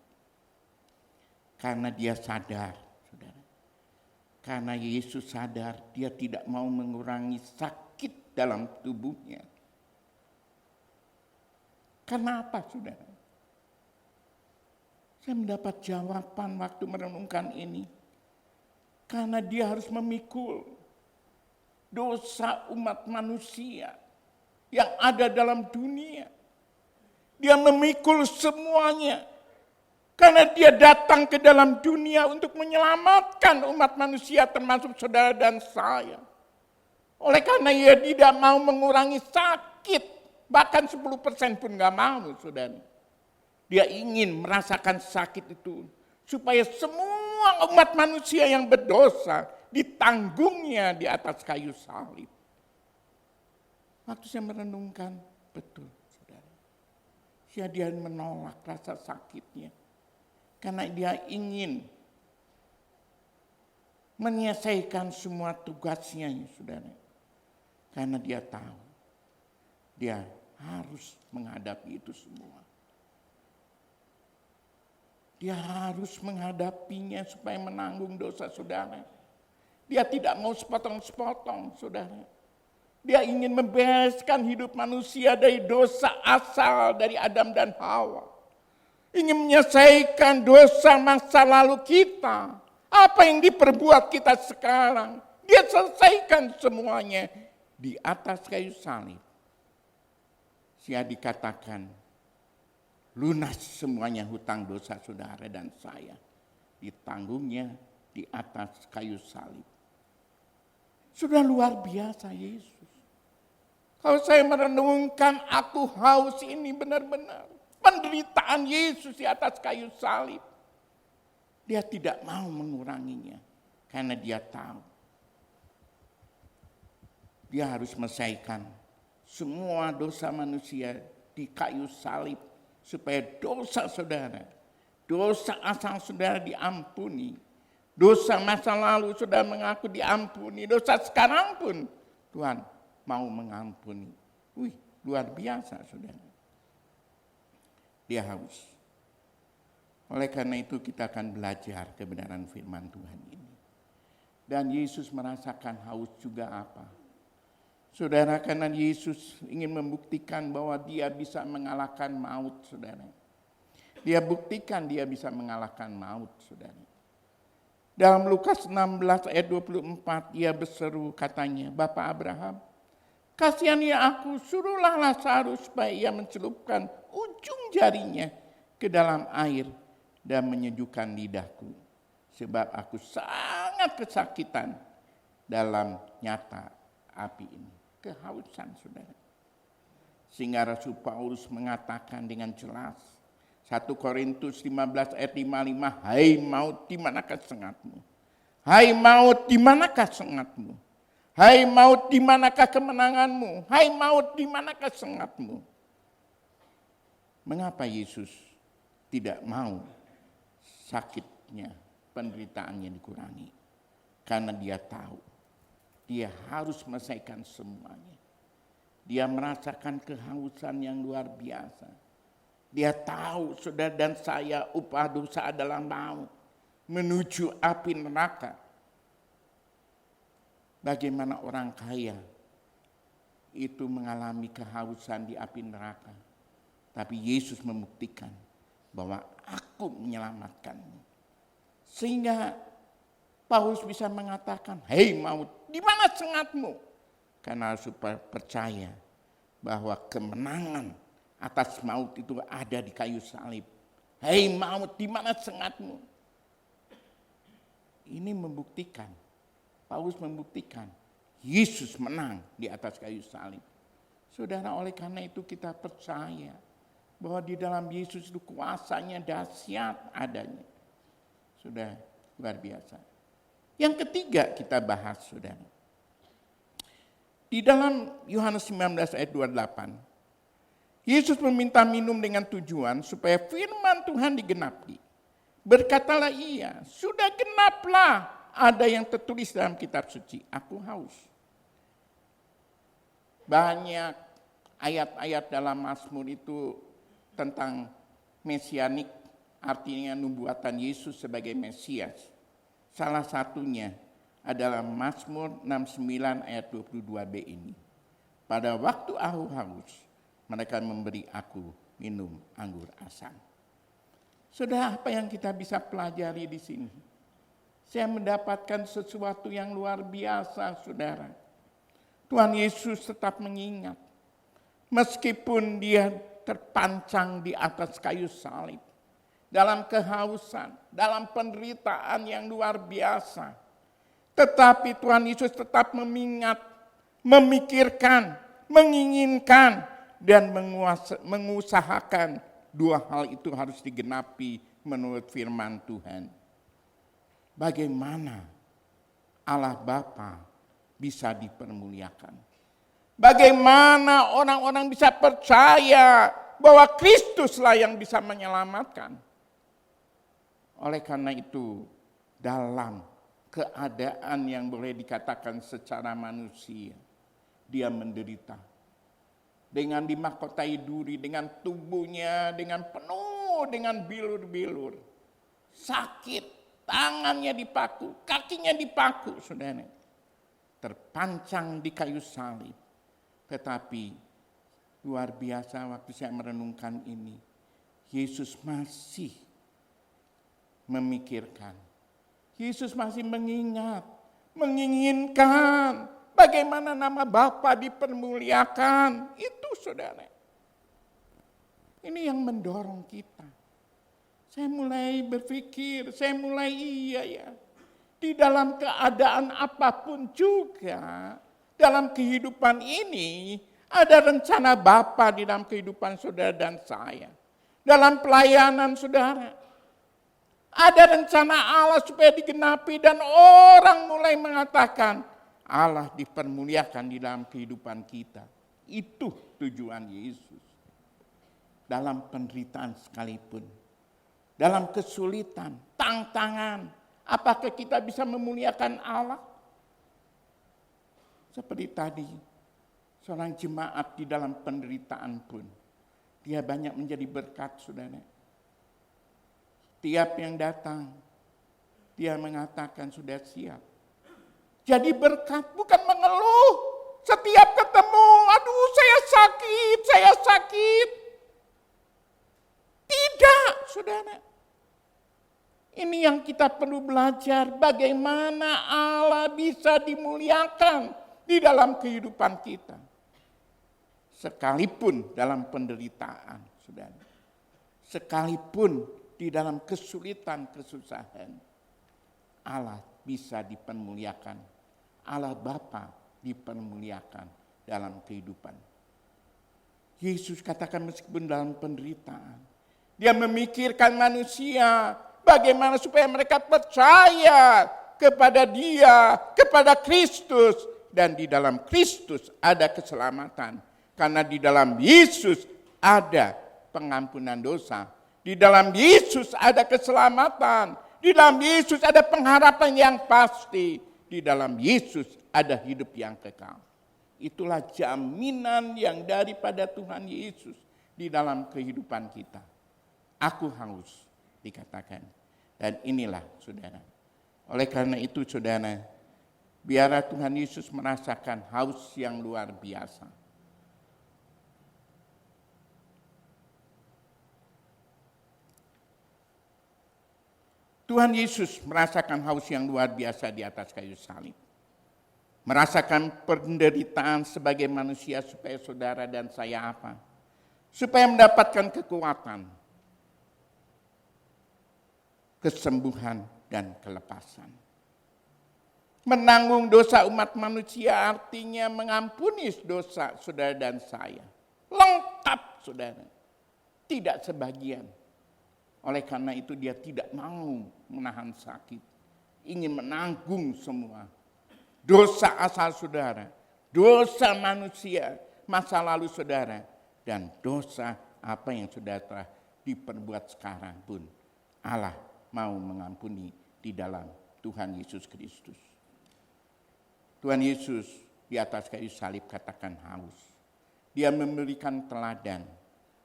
Karena dia sadar, saudara. Karena Yesus sadar dia tidak mau mengurangi sakit dalam tubuhnya. Karena apa, saudara? Saya mendapat jawaban waktu merenungkan ini. Karena dia harus memikul dosa umat manusia yang ada dalam dunia. Dia memikul semuanya. Karena dia datang ke dalam dunia untuk menyelamatkan umat manusia termasuk saudara dan saya. Oleh karena ia tidak mau mengurangi sakit, bahkan 10% pun gak mau, saudara. Dia ingin merasakan sakit itu supaya semua umat manusia yang berdosa ditanggungnya di atas kayu salib. Waktu saya merenungkan, betul, saudara. Dia menolak rasa sakitnya. Karena dia ingin menyelesaikan semua tugasnya, ya, saudara. Karena dia tahu dia harus menghadapi itu semua. Dia harus menghadapinya supaya menanggung dosa saudara. Dia tidak mau sepotong-sepotong, saudara. Dia ingin membereskan hidup manusia dari dosa asal dari Adam dan Hawa. Ingin menyelesaikan dosa masa lalu kita. Apa yang diperbuat kita sekarang. Dia selesaikan semuanya di atas kayu salib. Dia dikatakan lunas semuanya hutang dosa saudara dan saya. Ditanggungnya di atas kayu salib. Sudah luar biasa Yesus. Kalau saya merenungkan aku haus ini benar-benar. Penderitaan Yesus di atas kayu salib. Dia tidak mau menguranginya. Karena dia tahu. Dia harus menyelesaikan semua dosa manusia di kayu salib. Supaya dosa saudara, dosa asal saudara diampuni. Dosa masa lalu saudara mengaku diampuni. Dosa sekarang pun Tuhan mau mengampuni. Wih, luar biasa saudara. Dia haus. Oleh karena itu kita akan belajar kebenaran firman Tuhan ini. Dan Yesus merasakan haus juga apa? Saudara, karena Yesus ingin membuktikan bahwa dia bisa mengalahkan maut, saudara. Dia buktikan dia bisa mengalahkan maut, saudara. Dalam Lukas 16 ayat 24, dia berseru katanya, Bapak Abraham, kasihani aku, suruhlah Lazarus supaya ia mencelupkan ujung jarinya ke dalam air dan menyejukkan lidahku. Sebab aku sangat kesakitan dalam nyata api ini. Kehausan, saudara. Sehingga Rasul Paulus mengatakan dengan jelas, 1 Korintus 15 ayat 55, hai maut di manakah sengatmu? Hai maut di manakah sengatmu? Hai maut di manakah kemenanganmu? Hai maut di manakah sengatmu? Mengapa Yesus tidak mau sakitnya, penderitaannya dikurangi? Karena dia tahu. Dia harus menyelesaikan semuanya. Dia merasakan kehausan yang luar biasa. Dia tahu saudara dan saya upah dosa adalah maut, menuju api neraka. Bagaimana orang kaya itu mengalami kehausan di api neraka. Tapi Yesus membuktikan bahwa aku menyelamatkanmu. Sehingga Paulus bisa mengatakan, hei maut, di mana sengatmu? Karena harus percaya bahwa kemenangan atas maut itu ada di kayu salib. Hei maut, di mana sengatmu? Ini membuktikan, Paulus membuktikan, Yesus menang di atas kayu salib. Saudara, oleh karena itu kita percaya bahwa di dalam Yesus itu kuasanya dahsyat adanya. Sudah luar biasa. Yang ketiga kita bahas, saudara. Di dalam Yohanes 19 ayat 28, Yesus meminta minum dengan tujuan supaya firman Tuhan digenapi. Berkatalah ia, sudah genaplah ada yang tertulis dalam kitab suci, aku haus. Banyak ayat-ayat dalam Mazmur itu tentang mesianik, artinya nubuatan Yesus sebagai Mesias. Salah satunya adalah Mazmur 69 ayat 22b ini. Pada waktu aku haus, mereka memberi aku minum anggur asam. Saudara, apa yang kita bisa pelajari di sini? Saya mendapatkan sesuatu yang luar biasa, saudara. Tuhan Yesus tetap mengingat. Meskipun dia terpancang di atas kayu salib. Dalam kehausan, dalam penderitaan yang luar biasa. Tetapi Tuhan Yesus tetap mengingat, memikirkan, menginginkan, dan mengusahakan dua hal itu harus digenapi menurut firman Tuhan. Bagaimana Allah Bapa bisa dipermuliakan? Bagaimana orang-orang bisa percaya bahwa Kristuslah yang bisa menyelamatkan? Oleh karena itu, dalam keadaan yang boleh dikatakan secara manusia, dia menderita. Dengan dimahkotai duri, dengan tubuhnya, dengan penuh dengan bilur-bilur. Sakit, tangannya dipaku, kakinya dipaku, saudara. Terpancang di kayu salib. Tetapi luar biasa waktu saya merenungkan ini, Yesus masih memikirkan. Yesus masih mengingat, menginginkan bagaimana nama Bapa dipermuliakan. Itu saudara. Ini yang mendorong kita. Saya mulai berpikir, saya mulai iya. Di dalam keadaan apapun juga, dalam kehidupan ini, ada rencana Bapa di dalam kehidupan saudara dan saya. Dalam pelayanan saudara. Ada rencana Allah supaya digenapi dan orang mulai mengatakan Allah dipermuliakan di dalam kehidupan kita. Itu tujuan Yesus. Dalam penderitaan sekalipun. Dalam kesulitan, tantangan. Apakah kita bisa memuliakan Allah? Seperti tadi, seorang jemaat di dalam penderitaan pun. Dia banyak menjadi berkat, saudara. Tiap yang datang, dia mengatakan sudah siap. Jadi berkat bukan mengeluh. Setiap ketemu, aduh saya sakit. Tidak, saudara. Ini yang kita perlu belajar. Bagaimana Allah bisa dimuliakan di dalam kehidupan kita. Sekalipun dalam penderitaan, saudara. Sekalipun di dalam kesulitan, kesusahan, Allah bisa dipermuliakan. Allah Bapa dipermuliakan dalam kehidupan. Yesus katakan meskipun dalam penderitaan, dia memikirkan manusia, bagaimana supaya mereka percaya kepada dia, kepada Kristus. Dan di dalam Kristus ada keselamatan. Karena di dalam Yesus ada pengampunan dosa. Di dalam Yesus ada keselamatan. Di dalam Yesus ada pengharapan yang pasti. Di dalam Yesus ada hidup yang kekal. Itulah jaminan yang daripada Tuhan Yesus. di dalam kehidupan kita. Aku haus, dikatakan. Dan inilah saudara. Oleh karena itu saudara, biarlah Tuhan Yesus merasakan haus yang luar biasa. Tuhan Yesus merasakan haus yang luar biasa di atas kayu salib. Merasakan penderitaan sebagai manusia supaya saudara dan saya apa? Supaya mendapatkan kekuatan, kesembuhan, dan kelepasan. Menanggung dosa umat manusia artinya mengampuni dosa saudara dan saya. Lengkap saudara, tidak sebagian. Oleh karena itu dia tidak mau menahan sakit, ingin menanggung semua. Dosa asal saudara, dosa manusia, masa lalu saudara, dan dosa apa yang sudah telah diperbuat sekarang pun Allah mau mengampuni di dalam Tuhan Yesus Kristus. Tuhan Yesus di atas kayu salib katakan haus. Dia memberikan teladan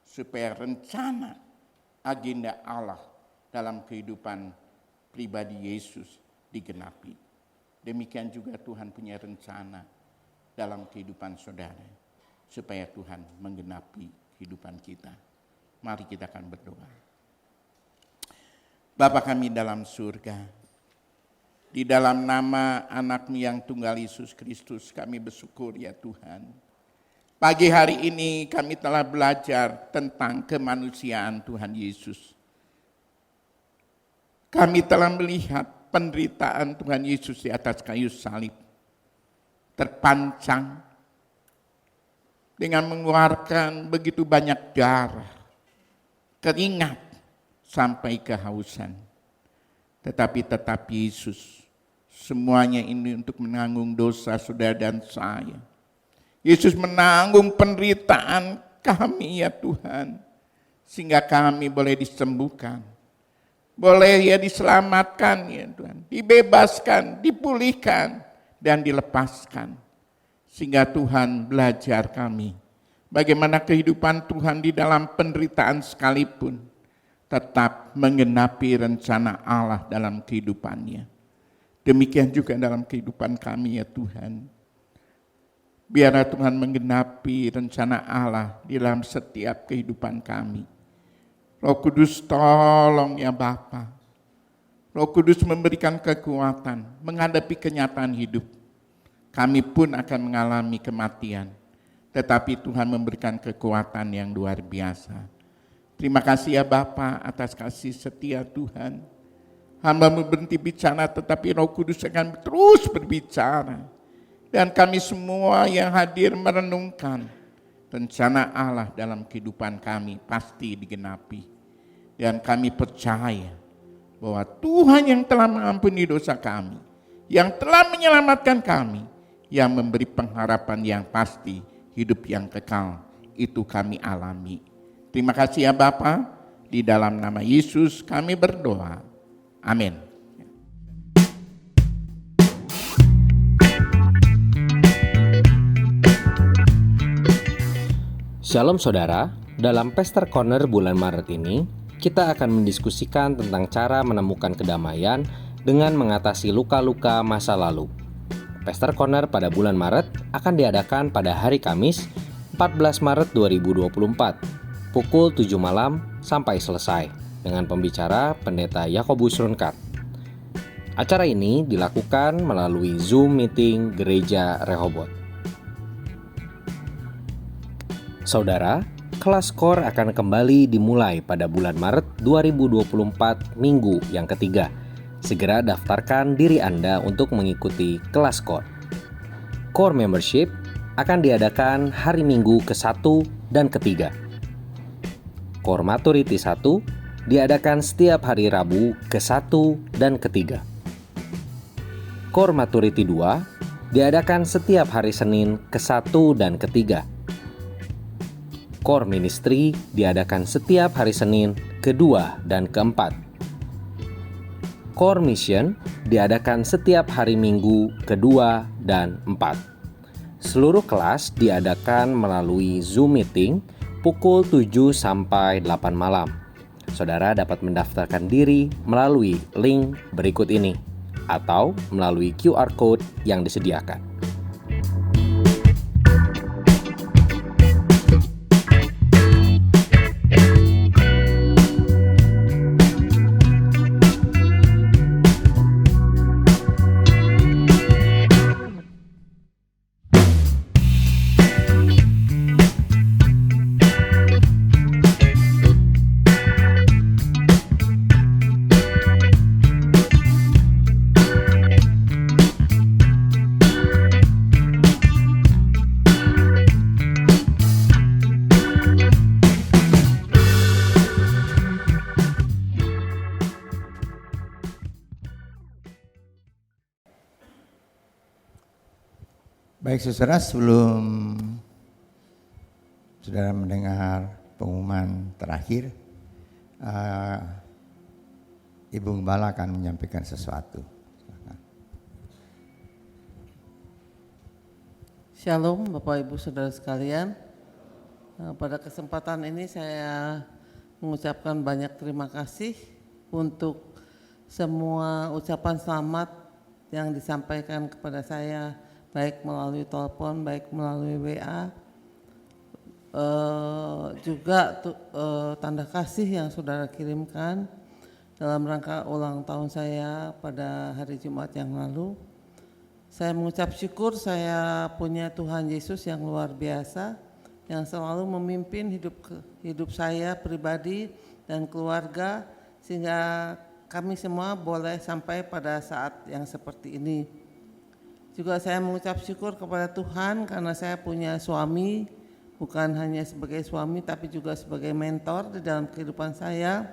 supaya rencana agenda Allah dalam kehidupan pribadi Yesus digenapi. Demikian juga Tuhan punya rencana dalam kehidupan saudara, supaya Tuhan menggenapi kehidupan kita. Mari kita akan berdoa. Bapa kami dalam surga, di dalam nama anak-Mu yang tunggal Yesus Kristus kami bersyukur ya Tuhan. Pagi hari ini kami telah belajar tentang kemanusiaan Tuhan Yesus. Kami telah melihat penderitaan Tuhan Yesus di atas kayu salib. Terpancang dengan mengeluarkan begitu banyak darah, keringat, sampai kehausan. Tetapi tetap Yesus, semuanya ini untuk menanggung dosa saudara dan saya. Yesus menanggung penderitaan kami ya Tuhan, sehingga kami boleh disembuhkan, boleh ya diselamatkan ya Tuhan, dibebaskan, dipulihkan, dan dilepaskan. Sehingga Tuhan belajar kami bagaimana kehidupan Tuhan di dalam penderitaan sekalipun tetap menggenapi rencana Allah dalam kehidupannya. Demikian juga dalam kehidupan kami ya Tuhan. Biarlah Tuhan menggenapi rencana Allah di dalam setiap kehidupan kami. Roh Kudus tolong ya Bapa. Roh Kudus memberikan kekuatan menghadapi kenyataan hidup. Kami pun akan mengalami kematian. Tetapi Tuhan memberikan kekuatan yang luar biasa. Terima kasih ya Bapa atas kasih setia Tuhan. Hamba-Mu berhenti bicara tetapi Roh Kudus akan terus berbicara. Dan kami semua yang hadir merenungkan rencana Allah dalam kehidupan kami pasti digenapi. Dan kami percaya bahwa Tuhan yang telah mengampuni dosa kami, yang telah menyelamatkan kami, yang memberi pengharapan yang pasti, hidup yang kekal, itu kami alami. Terima kasih ya Bapa, di dalam nama Yesus kami berdoa. Amin. Shalom saudara, dalam Pastor Corner bulan Maret ini, kita akan mendiskusikan tentang cara menemukan kedamaian dengan mengatasi luka-luka masa lalu. Pastor Corner pada bulan Maret akan diadakan pada hari Kamis, 14 Maret 2024, pukul 7 malam sampai selesai, dengan pembicara Pendeta Yakobus Runkat. Acara ini dilakukan melalui Zoom meeting Gereja Rehoboth. Saudara, kelas KOR akan kembali dimulai pada bulan Maret 2024 minggu yang ketiga. Segera daftarkan diri Anda untuk mengikuti kelas KOR. KOR membership akan diadakan hari Minggu ke-1 dan ke-3. KOR Maturity 1 diadakan setiap hari Rabu ke-1 dan ke-3. KOR Maturity 2 diadakan setiap hari Senin ke-1 dan ke-3. KOR Ministry diadakan setiap hari Senin ke-2 dan ke-4. KOR Mission diadakan setiap hari Minggu ke-2 dan 4. Seluruh kelas diadakan melalui Zoom meeting pukul 7 sampai 8 malam. Saudara dapat mendaftarkan diri melalui link berikut ini atau melalui QR Code yang disediakan. Baik saudara, sebelum saudara mendengar pengumuman terakhir, Ibu Gembala akan menyampaikan sesuatu. Shalom Bapak Ibu Saudara sekalian. Pada kesempatan ini saya mengucapkan banyak terima kasih untuk semua ucapan selamat yang disampaikan kepada saya, baik melalui telepon, baik melalui WA, juga tanda kasih yang saudara kirimkan dalam rangka ulang tahun saya pada hari Jumat yang lalu. Saya mengucap syukur saya punya Tuhan Yesus yang luar biasa, yang selalu memimpin hidup saya pribadi dan keluarga, sehingga kami semua boleh sampai pada saat yang seperti ini. Juga saya mengucap syukur kepada Tuhan karena saya punya suami, bukan hanya sebagai suami tapi juga sebagai mentor di dalam kehidupan saya.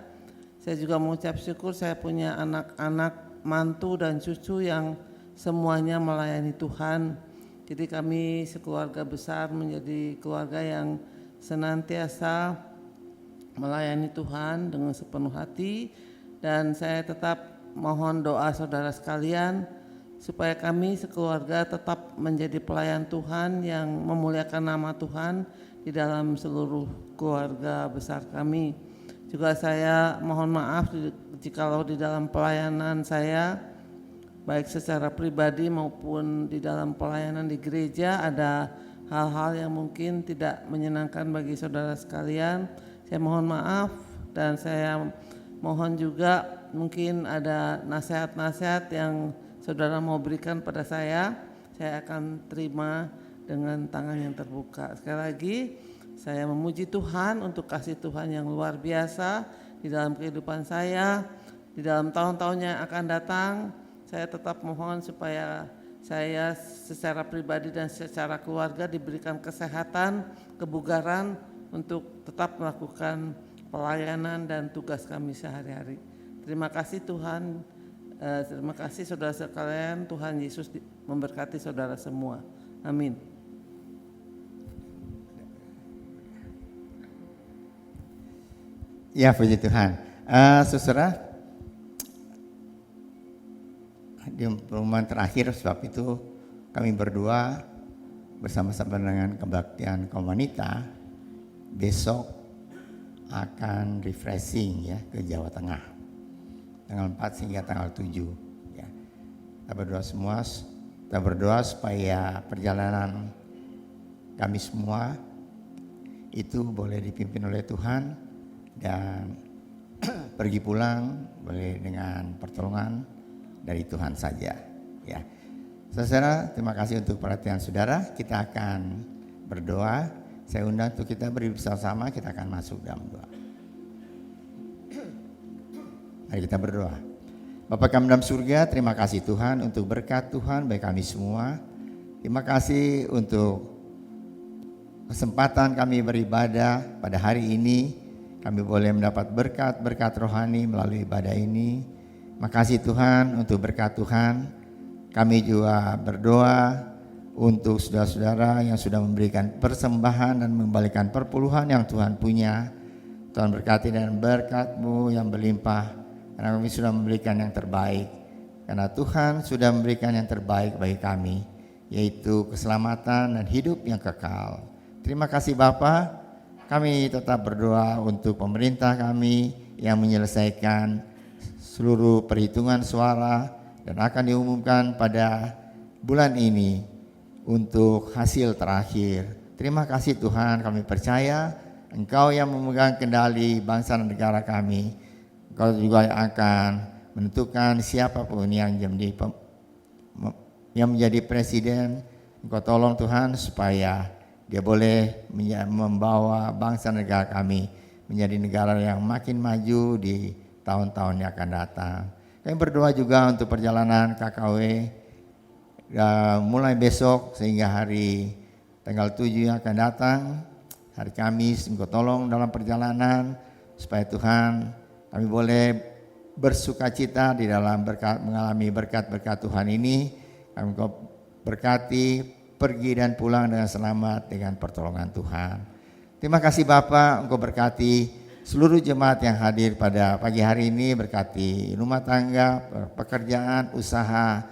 Saya juga mengucap syukur saya punya anak-anak, mantu dan cucu yang semuanya melayani Tuhan. Jadi kami sekeluarga besar menjadi keluarga yang senantiasa melayani Tuhan dengan sepenuh hati. Dan saya tetap mohon doa saudara sekalian supaya kami sekeluarga tetap menjadi pelayan Tuhan yang memuliakan nama Tuhan di dalam seluruh keluarga besar kami. Juga saya mohon maaf jikalau di dalam pelayanan saya, baik secara pribadi maupun di dalam pelayanan di gereja, ada hal-hal yang mungkin tidak menyenangkan bagi saudara sekalian. Saya mohon maaf dan saya mohon juga mungkin ada nasihat-nasihat yang saudara mau berikan pada saya akan terima dengan tangan yang terbuka. Sekali lagi, saya memuji Tuhan untuk kasih Tuhan yang luar biasa di dalam kehidupan saya. Di dalam tahun-tahun yang akan datang, saya tetap mohon supaya saya secara pribadi dan secara keluarga diberikan kesehatan, kebugaran untuk tetap melakukan pelayanan dan tugas kami sehari-hari. Terima kasih Tuhan. Terima kasih saudara sekalian, Tuhan Yesus memberkati saudara semua. Amin. Ya, puji Tuhan. Saudara, di pengumuman terakhir, sebab itu kami berdua bersama-sama dengan kebaktian kaum wanita besok akan refreshing ya ke Jawa Tengah. Tanggal 4 hingga tanggal 7 ya. Kita berdoa supaya perjalanan kami semua itu boleh dipimpin oleh Tuhan dan pergi pulang boleh dengan pertolongan dari Tuhan saja ya. Saudara, terima kasih untuk perhatian saudara. Kita akan berdoa. Saya undang untuk kita berdiri bersama-sama, kita akan masuk dalam doa. Mari kita berdoa. Bapa kami dalam surga, terima kasih Tuhan untuk berkat Tuhan bagi kami semua. Terima kasih untuk kesempatan kami beribadah pada hari ini. Kami boleh mendapat berkat rohani melalui ibadah ini. Makasih Tuhan untuk berkat Tuhan. Kami juga berdoa untuk saudara-saudara yang sudah memberikan persembahan dan membalikan perpuluhan yang Tuhan punya. Tuhan berkati dengan berkat-Mu yang berlimpah. Karena kami sudah memberikan yang terbaik. Karena Tuhan sudah memberikan yang terbaik bagi kami, yaitu keselamatan dan hidup yang kekal. Terima kasih Bapa. kami tetap berdoa untuk pemerintah kami yang menyelesaikan seluruh perhitungan suara dan akan diumumkan pada bulan ini untuk hasil terakhir. Terima kasih Tuhan, kami percaya Engkau yang memegang kendali bangsa dan negara kami. Engkau juga yang akan menentukan siapapun yang menjadi presiden. Engkau tolong Tuhan supaya dia boleh membawa bangsa negara kami menjadi negara yang makin maju di tahun-tahun yang akan datang. Kami berdoa juga untuk perjalanan KKW mulai besok sehingga hari tanggal 7 yang akan datang, hari Kamis. Engkau tolong dalam perjalanan supaya Tuhan kami boleh bersuka cita di dalam mengalami berkat-berkat Tuhan ini. Kami Engkau berkati pergi dan pulang dengan selamat dengan pertolongan Tuhan. Terima kasih Bapa, Engkau berkati seluruh jemaat yang hadir pada pagi hari ini, berkati rumah tangga, pekerjaan, usaha,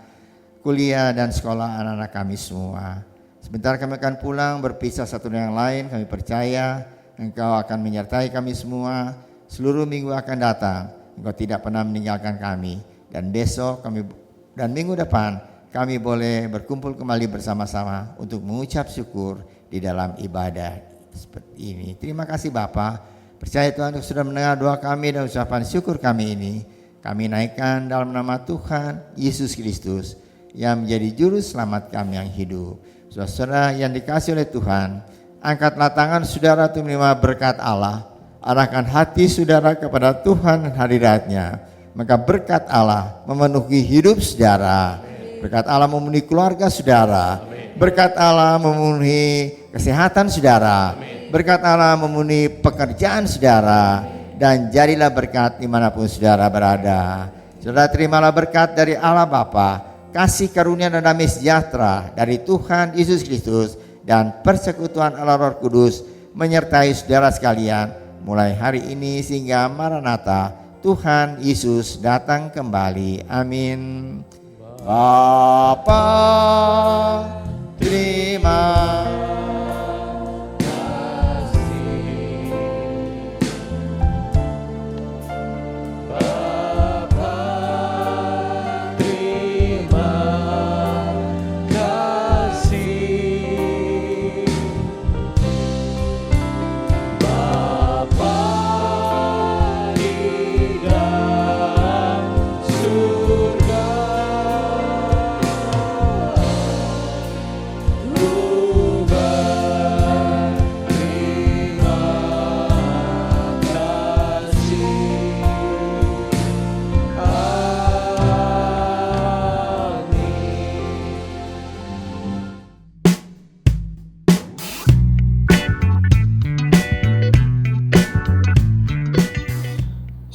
kuliah dan sekolah anak-anak kami semua. Sebentar kami akan pulang berpisah satu dengan yang lain. Kami percaya Engkau akan menyertai kami semua. Seluruh minggu akan datang Engkau tidak pernah meninggalkan kami. Dan besok dan minggu depan kami boleh berkumpul kembali bersama-sama untuk mengucap syukur di dalam ibadah seperti ini. Terima kasih Bapa. Percaya Tuhan sudah mendengar doa kami dan ucapan syukur kami ini. Kami naikkan dalam nama Tuhan Yesus Kristus yang menjadi juru selamat kami yang hidup. Saudara yang dikasih oleh Tuhan, angkatlah tangan saudara untuk menerima berkat Allah. Arahkan hati saudara kepada Tuhan dan hadirat-Nya. Maka berkat Allah memenuhi hidup saudara. Berkat Allah memenuhi keluarga saudara. Berkat Allah memenuhi kesehatan saudara. Berkat Allah memenuhi pekerjaan saudara. Dan jadilah berkat dimanapun saudara berada. Saudara terimalah berkat dari Allah Bapa, kasih karunia dan damai sejahtera dari Tuhan Yesus Kristus dan persekutuan Allah Roh Kudus menyertai saudara sekalian mulai hari ini sehingga Maranatha, Tuhan Yesus datang kembali. Amin. Bapa, terima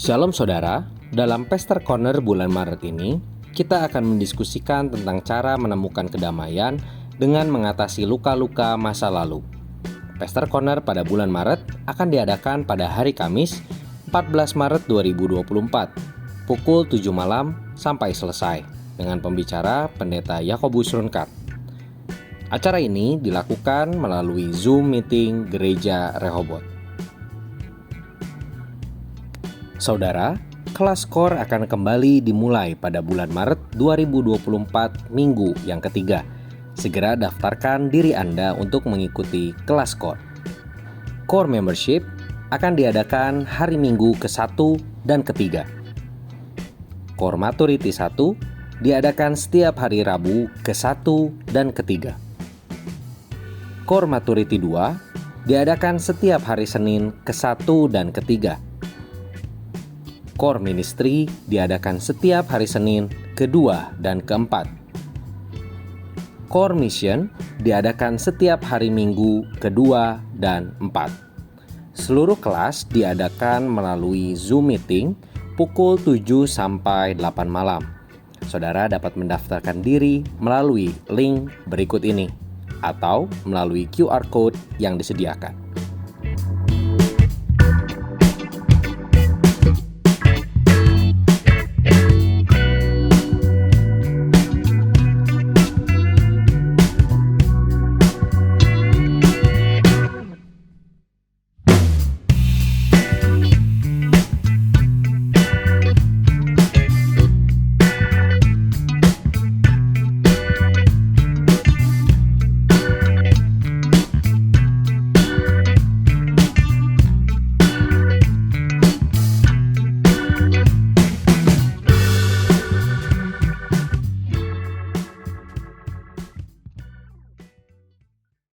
Shalom saudara, dalam Pastor Corner bulan Maret ini, kita akan mendiskusikan tentang cara menemukan kedamaian dengan mengatasi luka-luka masa lalu. Pastor Corner pada bulan Maret akan diadakan pada hari Kamis, 14 Maret 2024, pukul 7 malam sampai selesai, dengan pembicara Pendeta Yakobus Runkat. Acara ini dilakukan melalui Zoom Meeting Gereja Rehoboth. Saudara, kelas KOR akan kembali dimulai pada bulan Maret 2024 minggu yang ketiga. Segera daftarkan diri Anda untuk mengikuti kelas KOR. KOR membership akan diadakan hari Minggu ke-1 dan ke-3. KOR Maturity 1 diadakan setiap hari Rabu ke-1 dan ke-3. KOR Maturity 2 diadakan setiap hari Senin ke-1 dan ke-3. KOR Ministry diadakan setiap hari Senin ke-2 dan ke-4. KOR Mission diadakan setiap hari Minggu ke-2 dan 4. Seluruh kelas diadakan melalui Zoom Meeting pukul 7 sampai 8 malam. Saudara dapat mendaftarkan diri melalui link berikut ini atau melalui QR Code yang disediakan.